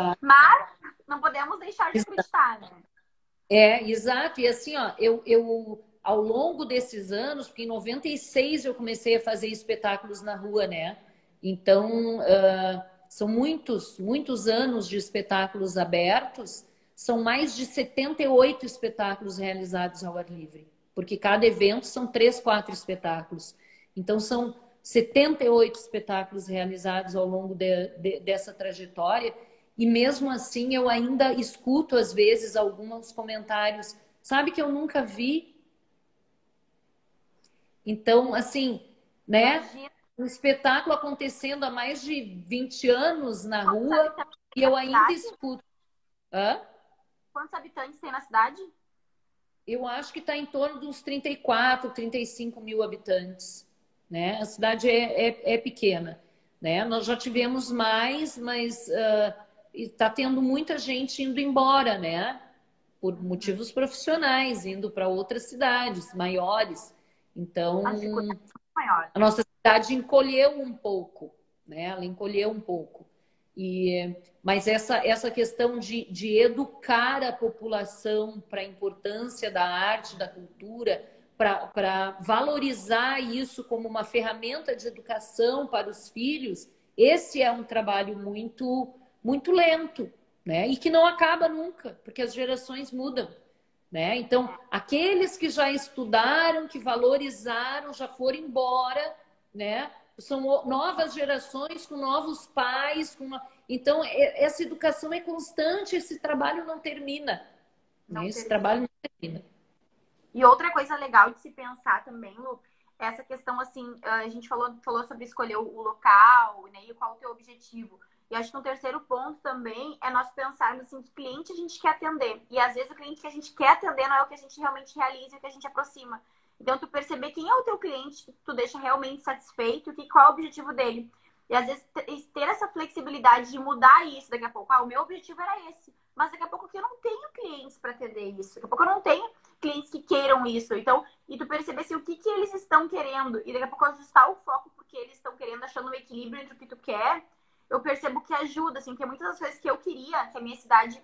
não podemos deixar de acreditar, né? Exato. E assim, ó, eu ao longo desses anos, porque em 96 eu comecei a fazer espetáculos na rua, né? Então, são muitos, muitos anos de espetáculos abertos, são mais de 78 espetáculos realizados ao ar livre, porque cada evento são 3, 4 espetáculos. Então, são 78 espetáculos realizados ao longo dessa trajetória, e mesmo assim eu ainda escuto, às vezes, alguns comentários, sabe que eu nunca vi? Então, assim, né? Um espetáculo acontecendo há mais de 20 anos na rua e eu ainda escuto. Quantos habitantes tem na cidade? Eu acho que está em torno de uns 34, 35 mil habitantes, né? A cidade é pequena, né? Nós já tivemos mais, mas está tendo muita gente indo embora, né? Por motivos profissionais, indo para outras cidades maiores. Então, a nossa cidade encolheu um pouco, né? Ela encolheu um pouco. Mas essa questão de educar a população para a importância da arte, da cultura, para valorizar isso como uma ferramenta de educação para os filhos, esse é um trabalho muito, muito lento, né? E que não acaba nunca, porque as gerações mudam, né? Então, aqueles que já estudaram, que valorizaram, já foram embora, né? São novas gerações com novos pais, então essa educação é constante, esse trabalho não termina, né? Não Esse termina. trabalho não termina. E outra coisa legal de se pensar também, Lu, é essa questão, assim, a gente falou sobre escolher o local, né, e qual o teu objetivo. E acho que um terceiro ponto também é nós pensarmos, assim, que cliente a gente quer atender. E às vezes o cliente que a gente quer atender não é o que a gente realmente realiza, e o que a gente aproxima. Então, tu perceber quem é o teu cliente, que tu deixa realmente satisfeito, qual é o objetivo dele. E às vezes ter essa flexibilidade de mudar isso daqui a pouco. O meu objetivo era esse. Mas daqui a pouco eu não tenho clientes para atender isso. Daqui a pouco eu não tenho clientes que queiram isso. Então, e tu perceber assim, o que eles estão querendo. E daqui a pouco ajustar o foco porque eles estão querendo, achando um equilíbrio entre o que tu quer. Eu percebo que ajuda, assim, porque muitas das coisas que eu queria, que a minha cidade,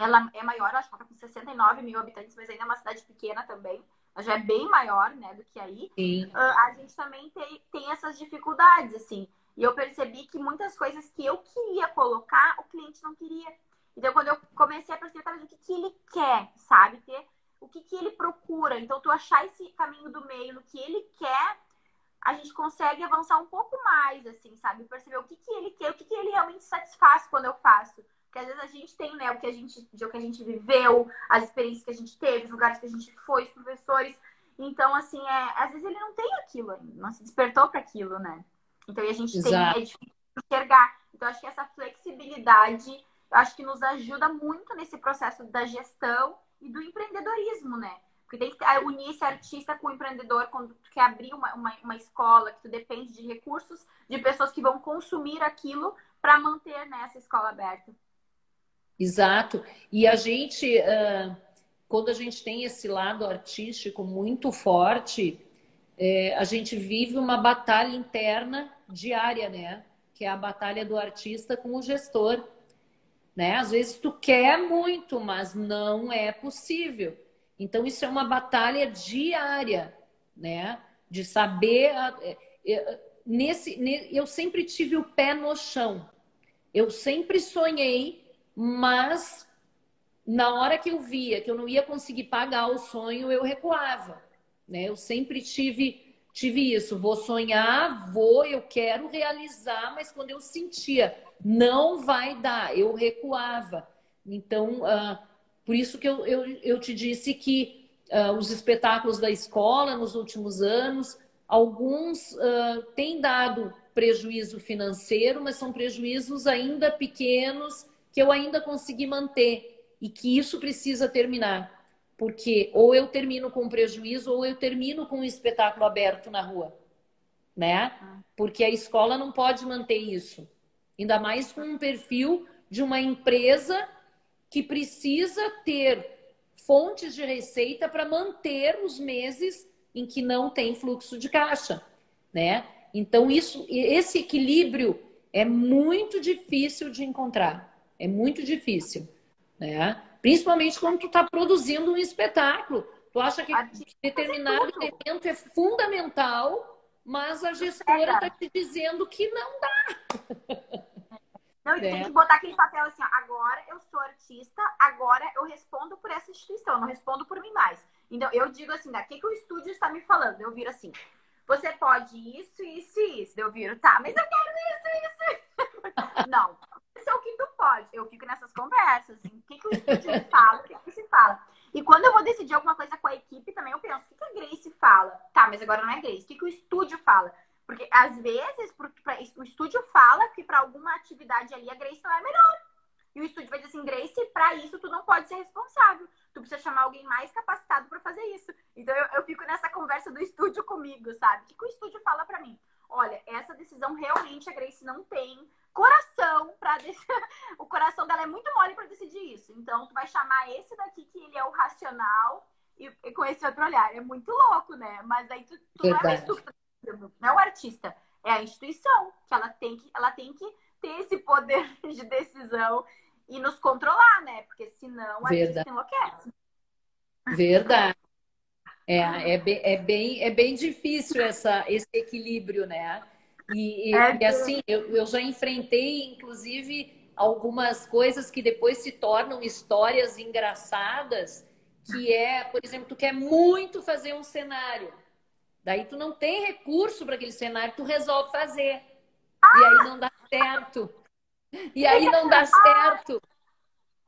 ela é maior, eu acho que ela tá com 69 mil habitantes, mas ainda é uma cidade pequena também. Ela já é bem maior, né, do que aí. Sim. A gente também tem essas dificuldades, assim. E eu percebi que muitas coisas que eu queria colocar, o cliente não queria. Então, quando eu comecei a perceber, talvez, o que ele quer, sabe? O que ele procura. Então, tu achar esse caminho do meio no que ele quer, a gente consegue avançar um pouco mais, assim, sabe? Perceber o que ele quer, o que ele realmente satisfaz quando eu faço. Porque às vezes a gente tem, né, o que a gente viveu, as experiências que a gente teve, os lugares que a gente foi, os professores. Então, assim, às vezes ele não tem aquilo ainda, não se despertou para aquilo, né? Então, e a gente é Exato. difícil enxergar. Então, acho que essa flexibilidade, eu acho que nos ajuda muito nesse processo da gestão e do empreendedorismo, né? Porque tem que unir esse artista com o empreendedor quando tu quer abrir uma escola, que tu depende de recursos, de pessoas que vão consumir aquilo para manter, né, essa escola aberta. Exato. E a gente, quando a gente tem esse lado artístico muito forte, a gente vive uma batalha interna diária, né? Que é a batalha do artista com o gestor, né? Às vezes tu quer muito, mas não é possível. Então isso é uma batalha diária, né? De saber eu sempre tive o pé no chão. Eu sempre sonhei, mas na hora que eu via que eu não ia conseguir pagar o sonho, eu recuava, né? Eu sempre tive isso, vou sonhar, eu quero realizar, mas quando eu sentia não vai dar, eu recuava. Então, por isso que eu te disse que os espetáculos da escola nos últimos anos, alguns têm dado prejuízo financeiro, mas são prejuízos ainda pequenos que eu ainda consegui manter e que isso precisa terminar. Porque ou eu termino com prejuízo ou eu termino com um espetáculo aberto na rua, né? Porque a escola não pode manter isso. Ainda mais com um perfil de uma empresa que precisa ter fontes de receita para manter os meses em que não tem fluxo de caixa, né? Então esse equilíbrio é muito difícil de encontrar. É muito difícil, né? Principalmente quando tu está produzindo um espetáculo. Tu acha que determinado elemento é fundamental, mas a gestora está te dizendo que não dá. Não, e tem que botar aquele papel assim, ó, agora eu sou artista, agora eu respondo por essa instituição, eu não respondo por mim mais. Então, eu digo assim, o que o estúdio está me falando? Eu viro assim, você pode isso, isso e isso. Eu viro, tá, mas eu quero isso. Não, isso é o que tu pode. Eu fico nessas conversas, assim, o que o estúdio me fala, o que se fala. E quando eu vou decidir alguma coisa com a equipe, também eu penso, o que a Grace fala? Tá, mas agora não é Grace, o que o estúdio fala? Porque, às vezes, o estúdio fala que para alguma atividade ali a Grace não é melhor. E o estúdio vai dizer assim, Grace, para isso tu não pode ser responsável. Tu precisa chamar alguém mais capacitado para fazer isso. Então, eu fico nessa conversa do estúdio comigo, sabe? O que o estúdio fala para mim? Olha, essa decisão realmente a Grace não tem coração para decidir. O coração dela é muito mole para decidir isso. Então, tu vai chamar esse daqui que ele é o racional e com esse outro olhar. É muito louco, né? Mas aí tu não é o estúdio, não é o artista. é a instituição, que ela tem que ter esse poder de decisão e nos controlar, né? Porque senão a gente Verdade. se enlouquece. Verdade. É bem difícil esse equilíbrio, né? É, E assim, eu já enfrentei, inclusive, algumas coisas que depois se tornam histórias engraçadas, que é, por exemplo, tu quer muito fazer um cenário, daí tu não tem recurso para aquele cenário, tu resolve fazer. E aí não dá certo. E aí não dá certo.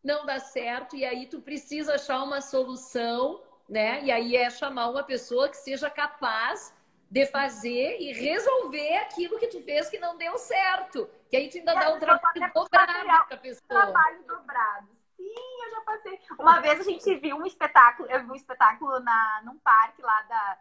Não dá certo, e aí tu precisa achar uma solução, né? E aí é chamar uma pessoa que seja capaz de fazer e resolver aquilo que tu fez que não deu certo. Que aí tu ainda dá um trabalho dobrado para a pessoa. Trabalho dobrado. Sim, eu já passei. Uma vez a gente viu um espetáculo, eu vi um espetáculo num parque lá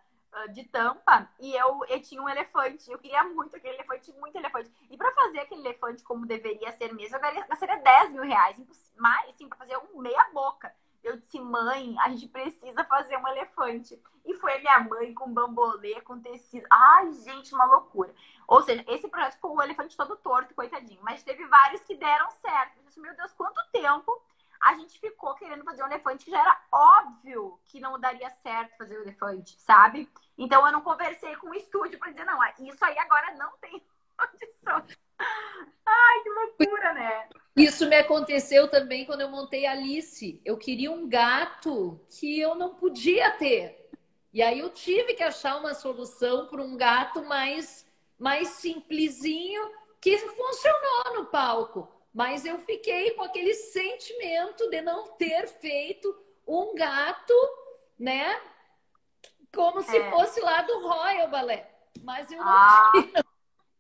de Tampa, e eu tinha um elefante. Eu queria muito aquele elefante, muito elefante. E para fazer aquele elefante como deveria ser mesmo, eu gastaria 10 mil reais. Mais, assim, para fazer um meia boca. Eu disse, mãe, a gente precisa fazer um elefante. E foi a minha mãe com bambolê, com tecido. Ai, gente, uma loucura. Ou seja, esse projeto ficou o elefante todo torto, coitadinho. Mas teve vários que deram certo. Eu disse, meu Deus, quanto tempo a gente ficou querendo fazer um elefante que já era óbvio que não daria certo fazer o elefante, sabe? Então eu não conversei com o estúdio para dizer, não, isso aí agora não tem condição. Ai, que loucura, né? Isso me aconteceu também quando eu montei a Alice. Eu queria um gato que eu não podia ter. E aí eu tive que achar uma solução para um gato mais simplesinho que funcionou no palco. Mas eu fiquei com aquele sentimento de não ter feito um gato, né? Como se fosse lá do Royal Ballet. Mas eu não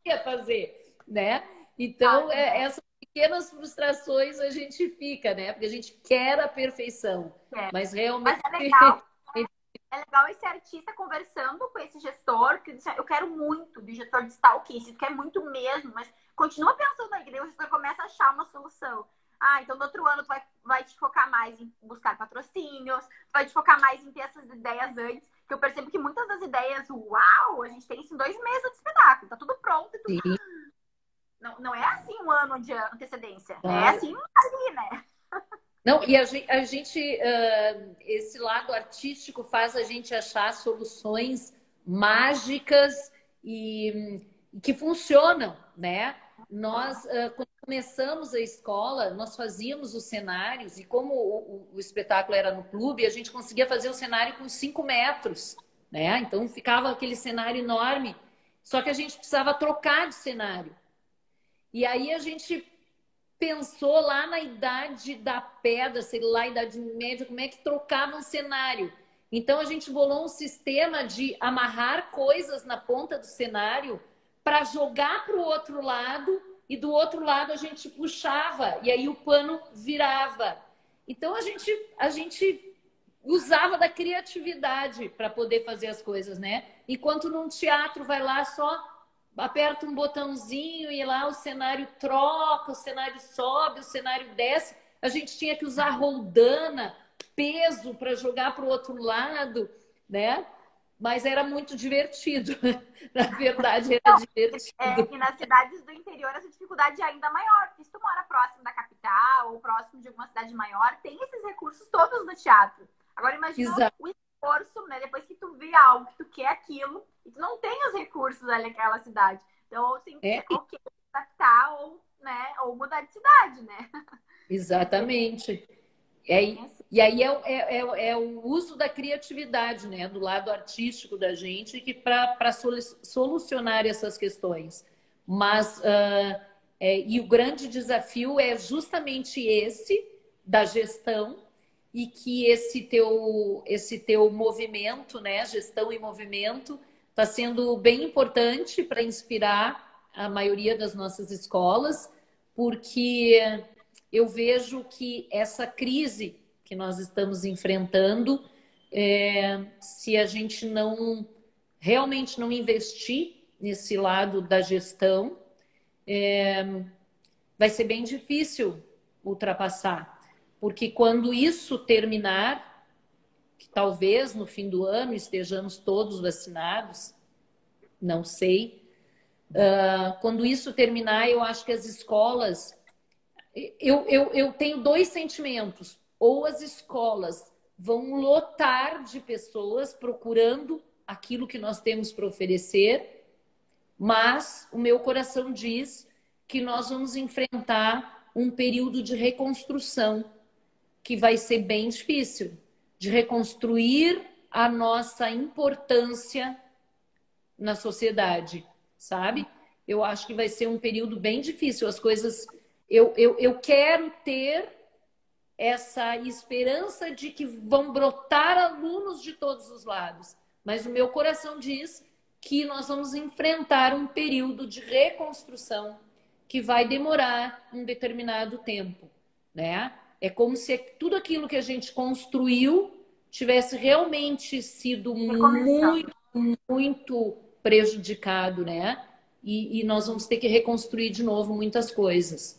queria fazer, né? Então, essas pequenas frustrações a gente fica, né? Porque a gente quer a perfeição. Mas realmente. Mas é legal esse artista conversando com esse gestor, que disse, eu quero muito do gestor de stalking, se tu quer muito mesmo, mas continua pensando aí, que daí o gestor começa a achar uma solução. Ah, então no outro ano tu vai te focar mais em buscar patrocínios, vai te focar mais em ter essas ideias antes, que eu percebo que muitas das ideias, uau, a gente tem isso em 2 meses de espetáculo, tá tudo pronto e tudo. Não é assim um ano de antecedência, é assim ali, né? Não, e a gente esse lado artístico faz a gente achar soluções mágicas e que funcionam, né? Nós, quando começamos a escola, nós fazíamos os cenários e como o espetáculo era no clube, a gente conseguia fazer o cenário com 5 metros, né? Então ficava aquele cenário enorme, só que a gente precisava trocar de cenário. E aí a gente pensou lá na idade da pedra, sei lá, idade média, como é que trocava um cenário. Então a gente bolou um sistema de amarrar coisas na ponta do cenário para jogar para o outro lado e do outro lado a gente puxava e aí o pano virava. Então a gente usava da criatividade para poder fazer as coisas, né? Enquanto num teatro vai lá só aperta um botãozinho e lá o cenário troca, o cenário sobe, o cenário desce. A gente tinha que usar roldana, peso para jogar para o outro lado, né? Mas era muito divertido. Na verdade, era divertido. E nas cidades do interior essa dificuldade é ainda maior, porque se tu mora próximo da capital ou próximo de alguma cidade maior, tem esses recursos todos no teatro. Agora imagina o esforço, né? Depois que tu vê algo, que tu quer aquilo, e tu não tem os recursos ali naquela cidade. Então, tem que adaptar ou mudar de cidade, né? Exatamente. E aí é o uso da criatividade, né? Do lado artístico da gente que para solucionar essas questões. Mas e o grande desafio é justamente esse da gestão e que esse teu movimento, né? Gestão e movimento está sendo bem importante para inspirar a maioria das nossas escolas, porque eu vejo que essa crise que nós estamos enfrentando, se a gente realmente não investir nesse lado da gestão, vai ser bem difícil ultrapassar. Porque quando isso terminar, que talvez no fim do ano estejamos todos vacinados, não sei, Quando isso terminar, eu acho que as escolas... Eu tenho dois sentimentos. Ou as escolas vão lotar de pessoas procurando aquilo que nós temos para oferecer, mas o meu coração diz que nós vamos enfrentar um período de reconstrução que vai ser bem difícil, de reconstruir a nossa importância na sociedade, sabe? Eu acho que vai ser um período bem difícil. As coisas... Eu quero ter essa esperança de que vão brotar alunos de todos os lados, mas o meu coração diz que nós vamos enfrentar um período de reconstrução que vai demorar um determinado tempo, né? É como se tudo aquilo que a gente construiu tivesse realmente sido muito, muito prejudicado, né? E nós vamos ter que reconstruir de novo muitas coisas.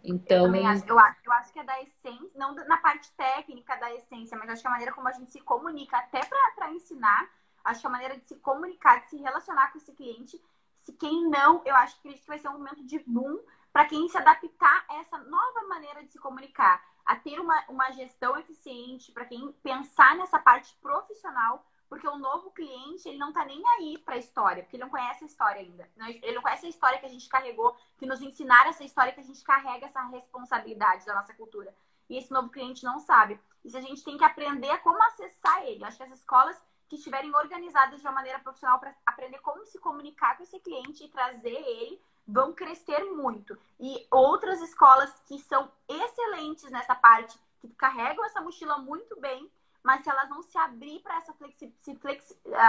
Então... Eu também acho. Eu acho que é da essência, não na parte técnica da essência, mas acho que a maneira como a gente se comunica, até para ensinar, acho que a maneira de se comunicar, de se relacionar com esse cliente, se quem não, eu acho que vai ser um momento de boom para quem se adaptar a essa nova maneira de se comunicar, a ter uma gestão eficiente, para quem pensar nessa parte profissional, porque o novo cliente, ele não tá nem aí para a história, porque ele não conhece a história ainda. Ele não conhece a história que a gente carregou, que nos ensinaram essa história, que a gente carrega essa responsabilidade da nossa cultura. E esse novo cliente não sabe. E se a gente tem que aprender a como acessar ele. Eu acho que as escolas que estiverem organizadas de uma maneira profissional para aprender como se comunicar com esse cliente e trazer ele, vão crescer muito. E outras escolas que são excelentes nessa parte, que carregam essa mochila muito bem, mas se elas não se abrir para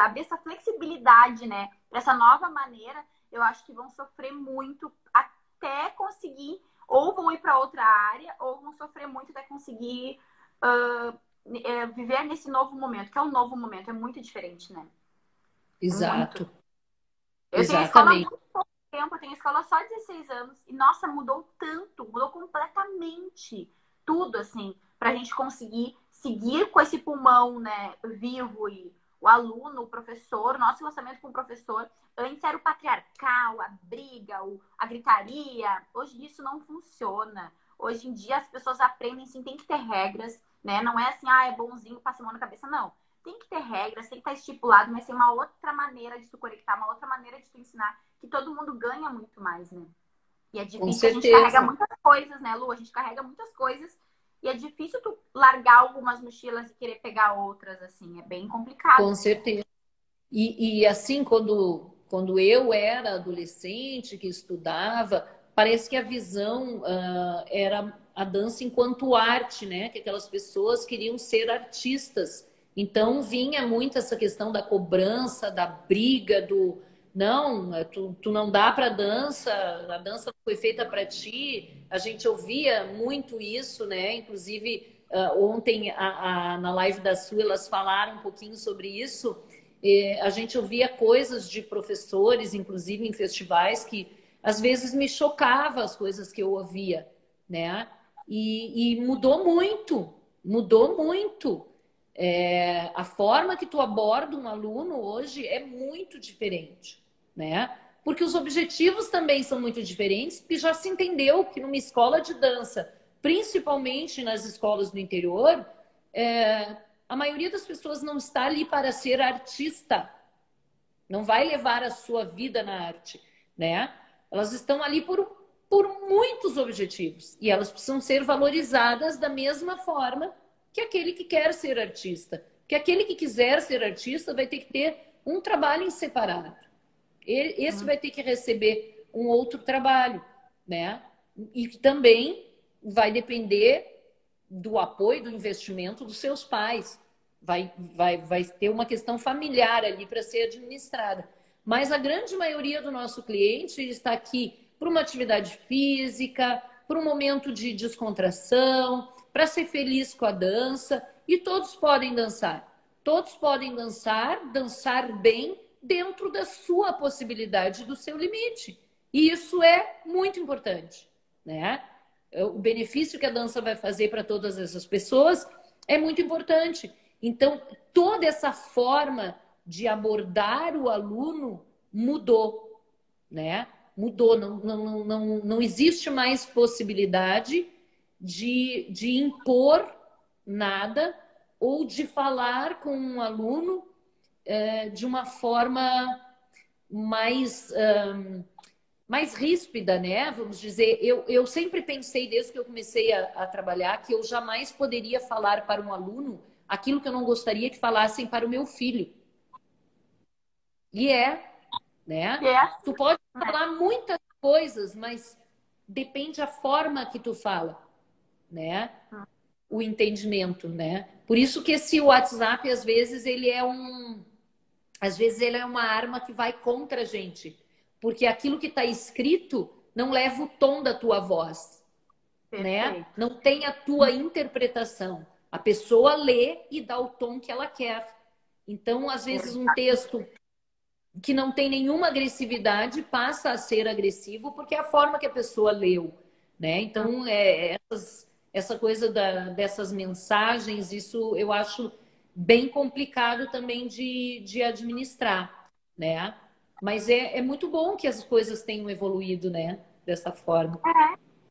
abrir essa flexibilidade, né, para essa nova maneira, eu acho que vão sofrer muito até conseguir, ou vão ir para outra área, ou vão sofrer muito até conseguir viver nesse novo momento, que é um novo momento, é muito diferente, né? Exato. Muito. Eu tenho escola há muito pouco tempo, eu tenho escola só há 16 anos, e nossa, mudou tanto, mudou completamente tudo, assim, para a gente conseguir seguir com esse pulmão, né, vivo, e o aluno, o professor, nosso relacionamento com o professor, antes era o patriarcal, a briga, a gritaria. Hoje isso não funciona. Hoje em dia as pessoas aprendem, sim, tem que ter regras, né? Não é assim, é bonzinho, passa a mão na cabeça, não. Tem que ter regras, tem que estar estipulado, mas tem uma outra maneira de tu conectar, uma outra maneira de tu ensinar, que todo mundo ganha muito mais, né? E é difícil, a gente carrega muitas coisas, né, Lu? A gente carrega muitas coisas e é difícil tu largar algumas mochilas e querer pegar outras, assim. É bem complicado. Com certeza. E assim, quando eu era adolescente, que estudava, parece que a visão era a dança enquanto arte, né? Que aquelas pessoas queriam ser artistas. Então, vinha muito essa questão da cobrança, da briga, do... Não, tu não dá para dança, a dança não foi feita para ti. A gente ouvia muito isso, né? Inclusive, ontem na live da Su, elas falaram um pouquinho sobre isso. A gente ouvia coisas de professores, inclusive em festivais, que às vezes me chocava as coisas que eu ouvia, né? E mudou muito, mudou muito. A forma que tu aborda um aluno hoje é muito diferente, né? Porque os objetivos também são muito diferentes, porque já se entendeu que numa escola de dança, principalmente nas escolas do interior, a maioria das pessoas não está ali para ser artista, não vai levar a sua vida na arte, né? Elas estão ali por muitos objetivos e elas precisam ser valorizadas da mesma forma que aquele que quer ser artista. Porque aquele que quiser ser artista vai ter que ter um trabalho em separado. Esse vai ter que receber um outro trabalho, né? E também vai depender do apoio, do investimento dos seus pais. Vai ter uma questão familiar ali para ser administrada. Mas a grande maioria do nosso cliente está aqui por uma atividade física, por um momento de descontração, para ser feliz com a dança. E todos podem dançar. Todos podem dançar bem, dentro da sua possibilidade, do seu limite. E isso é muito importante, né? O benefício que a dança vai fazer para todas essas pessoas é muito importante. Então, toda essa forma de abordar o aluno mudou, né? Mudou, não existe mais possibilidade de impor nada ou de falar com um aluno de uma forma mais, mais ríspida, né? Vamos dizer, eu sempre pensei, desde que eu comecei a trabalhar, que eu jamais poderia falar para um aluno aquilo que eu não gostaria que falassem para o meu filho. E né? E é assim, Tu pode né? falar muitas coisas, mas depende a forma que tu fala, né? O entendimento, né? Por isso que esse WhatsApp, às vezes ele é uma arma que vai contra a gente, porque aquilo que está escrito não leva o tom da tua voz, né? Perfeito. Não tem a tua interpretação. A pessoa lê e dá o tom que ela quer. Então, às vezes, um texto que não tem nenhuma agressividade passa a ser agressivo porque é a forma que a pessoa leu, né? Então, essa coisa dessas mensagens, isso eu acho bem complicado também de administrar, né? Mas é muito bom que as coisas tenham evoluído, né? Dessa forma.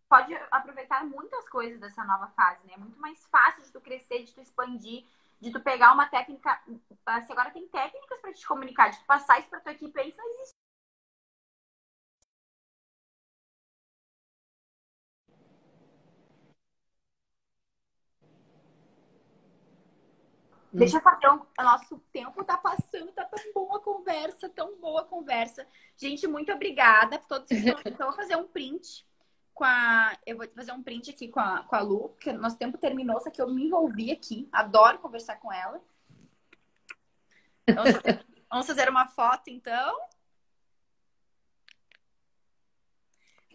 Pode aproveitar muitas coisas dessa nova fase, né? É muito mais fácil de tu crescer, de tu expandir, de tu pegar uma técnica. Você agora tem técnicas para te comunicar, de tu passar isso para tua equipe, isso não existe. Deixa eu fazer o nosso tempo tá passando, tá tão boa a conversa, tão boa a conversa. Gente, muito obrigada por todos que estão aqui. Então, eu vou fazer um print eu vou fazer um print aqui com a Lu, porque nosso tempo terminou, só que eu me envolvi aqui. Adoro conversar com ela. Vamos fazer uma foto, então.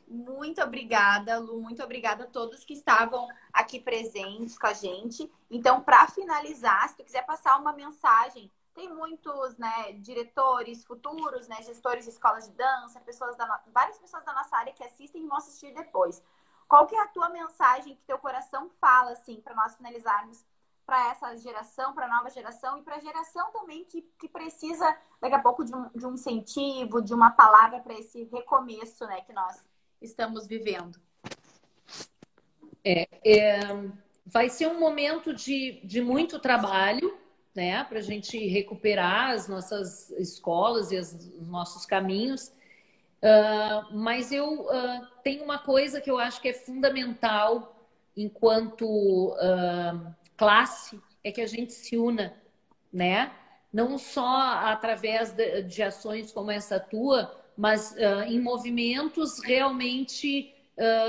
Muito obrigada, Lu. Muito obrigada a todos que estavam aqui presentes com a gente. Então, para finalizar, se tu quiser passar uma mensagem, tem muitos, né, diretores futuros, né, gestores de escolas de dança, várias pessoas da nossa área que assistem e vão assistir depois. Qual que é a tua mensagem que teu coração fala, assim, para nós finalizarmos para essa geração, para a nova geração e para a geração também que precisa, daqui a pouco, de um incentivo, de uma palavra para esse recomeço, né, que nós estamos vivendo? Vai ser um momento de muito trabalho, né, para a gente recuperar as nossas escolas e os nossos caminhos. Mas eu tenho uma coisa que eu acho que é fundamental enquanto classe, é que a gente se una, né? Não só através de ações como essa tua, mas em movimentos realmente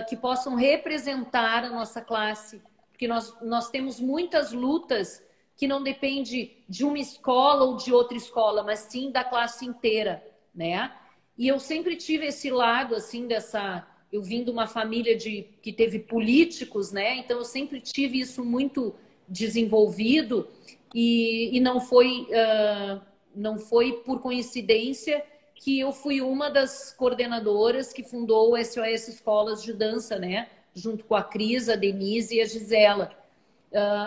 que possam representar a nossa classe. Porque nós temos muitas lutas que não dependem de uma escola ou de outra escola, mas sim da classe inteira, né? E eu sempre tive esse lado, assim, eu vim de uma família que teve políticos, né? Então eu sempre tive isso muito desenvolvido e não foi por coincidência que eu fui uma das coordenadoras que fundou o SOS Escolas de Dança, né? Junto com a Cris, a Denise e a Gisela.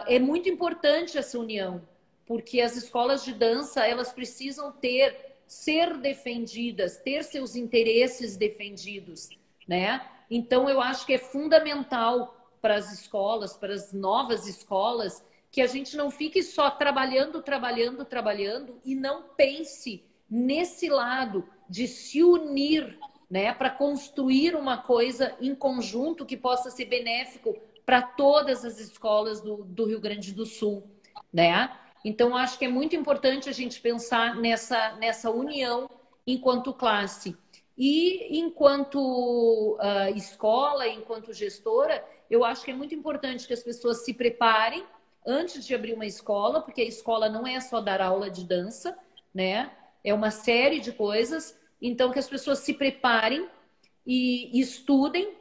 É muito importante essa união, porque as escolas de dança, elas precisam ser defendidas, ter seus interesses defendidos, né? Então, eu acho que é fundamental para as escolas, para as novas escolas, que a gente não fique só trabalhando e não pense nesse lado de se unir, né, para construir uma coisa em conjunto que possa ser benéfico para todas as escolas do Rio Grande do Sul, né? Então, acho que é muito importante a gente pensar nessa união enquanto classe. E enquanto escola, enquanto gestora, eu acho que é muito importante que as pessoas se preparem antes de abrir uma escola, porque a escola não é só dar aula de dança, né? É uma série de coisas. Então, que as pessoas se preparem e estudem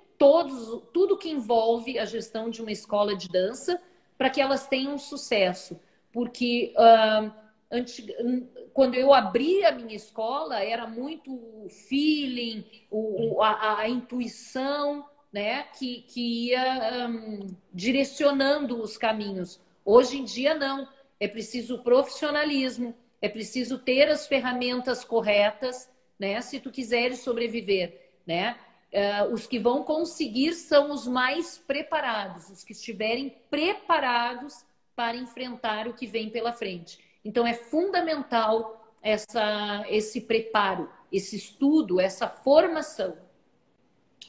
tudo que envolve a gestão de uma escola de dança para que elas tenham sucesso. Porque quando eu abri a minha escola, era muito o feeling, a intuição, né, que ia direcionando os caminhos. Hoje em dia, não. É preciso profissionalismo, é preciso ter as ferramentas corretas, né? Se tu quiseres sobreviver, né? Os que vão conseguir são os mais preparados, os que estiverem preparados para enfrentar o que vem pela frente. Então, é fundamental esse preparo, esse estudo, essa formação.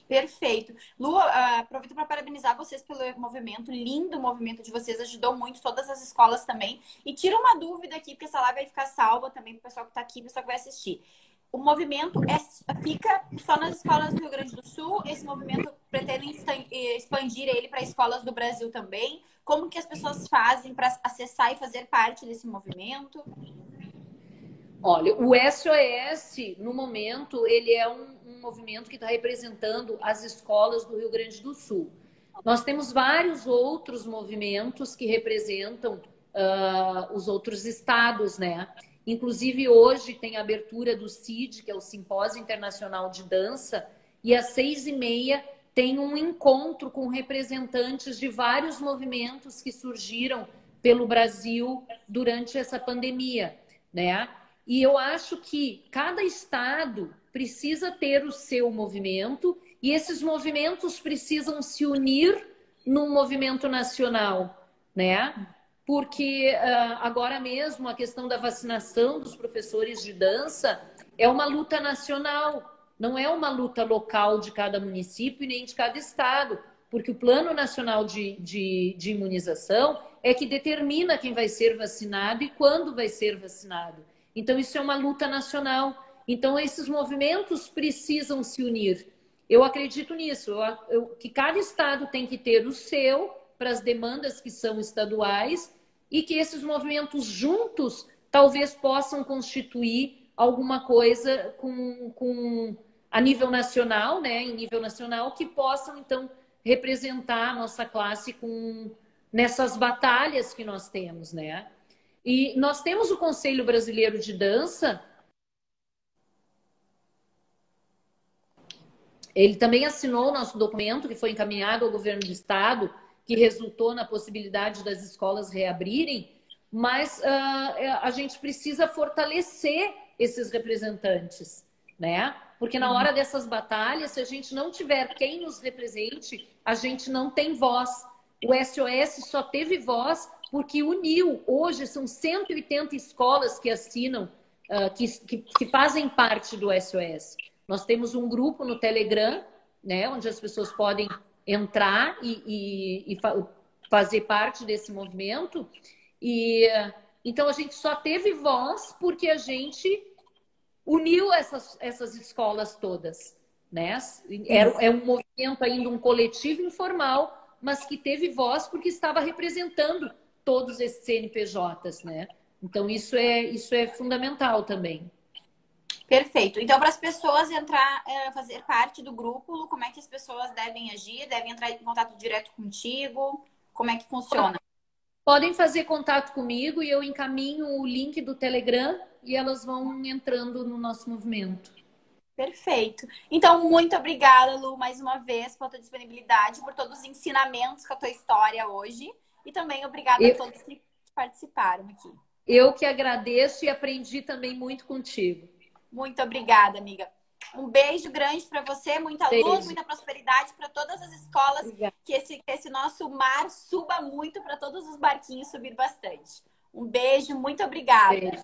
Perfeito. Lu, aproveito para parabenizar vocês pelo movimento, lindo movimento de vocês, ajudou muito todas as escolas também. E tira uma dúvida aqui, porque essa live vai ficar salva também para o pessoal que está aqui, o pessoal que vai assistir. O movimento fica só nas escolas do Rio Grande do Sul? Esse movimento pretende expandir ele para escolas do Brasil também? Como que as pessoas fazem para acessar e fazer parte desse movimento? Olha, o SOS, no momento, ele é um movimento que está representando as escolas do Rio Grande do Sul. Nós temos vários outros movimentos que representam os outros estados, né? Inclusive, hoje tem a abertura do CID, que é o Simpósio Internacional de Dança, e às 6h30 tem um encontro com representantes de vários movimentos que surgiram pelo Brasil durante essa pandemia, né? E eu acho que cada estado precisa ter o seu movimento e esses movimentos precisam se unir num movimento nacional, né? Porque agora mesmo a questão da vacinação dos professores de dança é uma luta nacional, não é uma luta local de cada município e nem de cada estado, porque o Plano Nacional de Imunização é que determina quem vai ser vacinado e quando vai ser vacinado. Então, isso é uma luta nacional. Então, esses movimentos precisam se unir. Eu acredito nisso, que cada estado tem que ter o seu para as demandas que são estaduais e que esses movimentos juntos talvez possam constituir alguma coisa a nível nacional, né? Em nível nacional, que possam, então, representar a nossa classe nessas batalhas que nós temos, né? E nós temos o Conselho Brasileiro de Dança. Ele também assinou o nosso documento, que foi encaminhado ao governo do estado, que resultou na possibilidade das escolas reabrirem, mas a gente precisa fortalecer esses representantes, né? Porque na hora dessas batalhas, se a gente não tiver quem nos represente, a gente não tem voz. O SOS só teve voz porque uniu. Hoje são 180 escolas que assinam, que fazem parte do SOS. Nós temos um grupo no Telegram, né, onde as pessoas podem entrar e fazer parte desse movimento. Então, a gente só teve voz porque a gente uniu essas escolas todas, né? É um movimento ainda, um coletivo informal, mas que teve voz porque estava representando todos esses CNPJs, né? Então, isso é fundamental também. Perfeito. Então, para as pessoas fazer parte do grupo, como é que as pessoas devem agir? Devem entrar em contato direto contigo? Como é que funciona? Podem fazer contato comigo e eu encaminho o link do Telegram e elas vão entrando no nosso movimento. Perfeito. Então, muito obrigada, Lu, mais uma vez, pela tua disponibilidade, por todos os ensinamentos com a tua história hoje. E também obrigada a todos que participaram aqui. Eu que agradeço e aprendi também muito contigo. Muito obrigada, amiga. Um beijo grande para você, muita luz, muita prosperidade para todas as escolas, que esse nosso mar suba muito para todos os barquinhos subir bastante. Um beijo, muito obrigada. Beijo.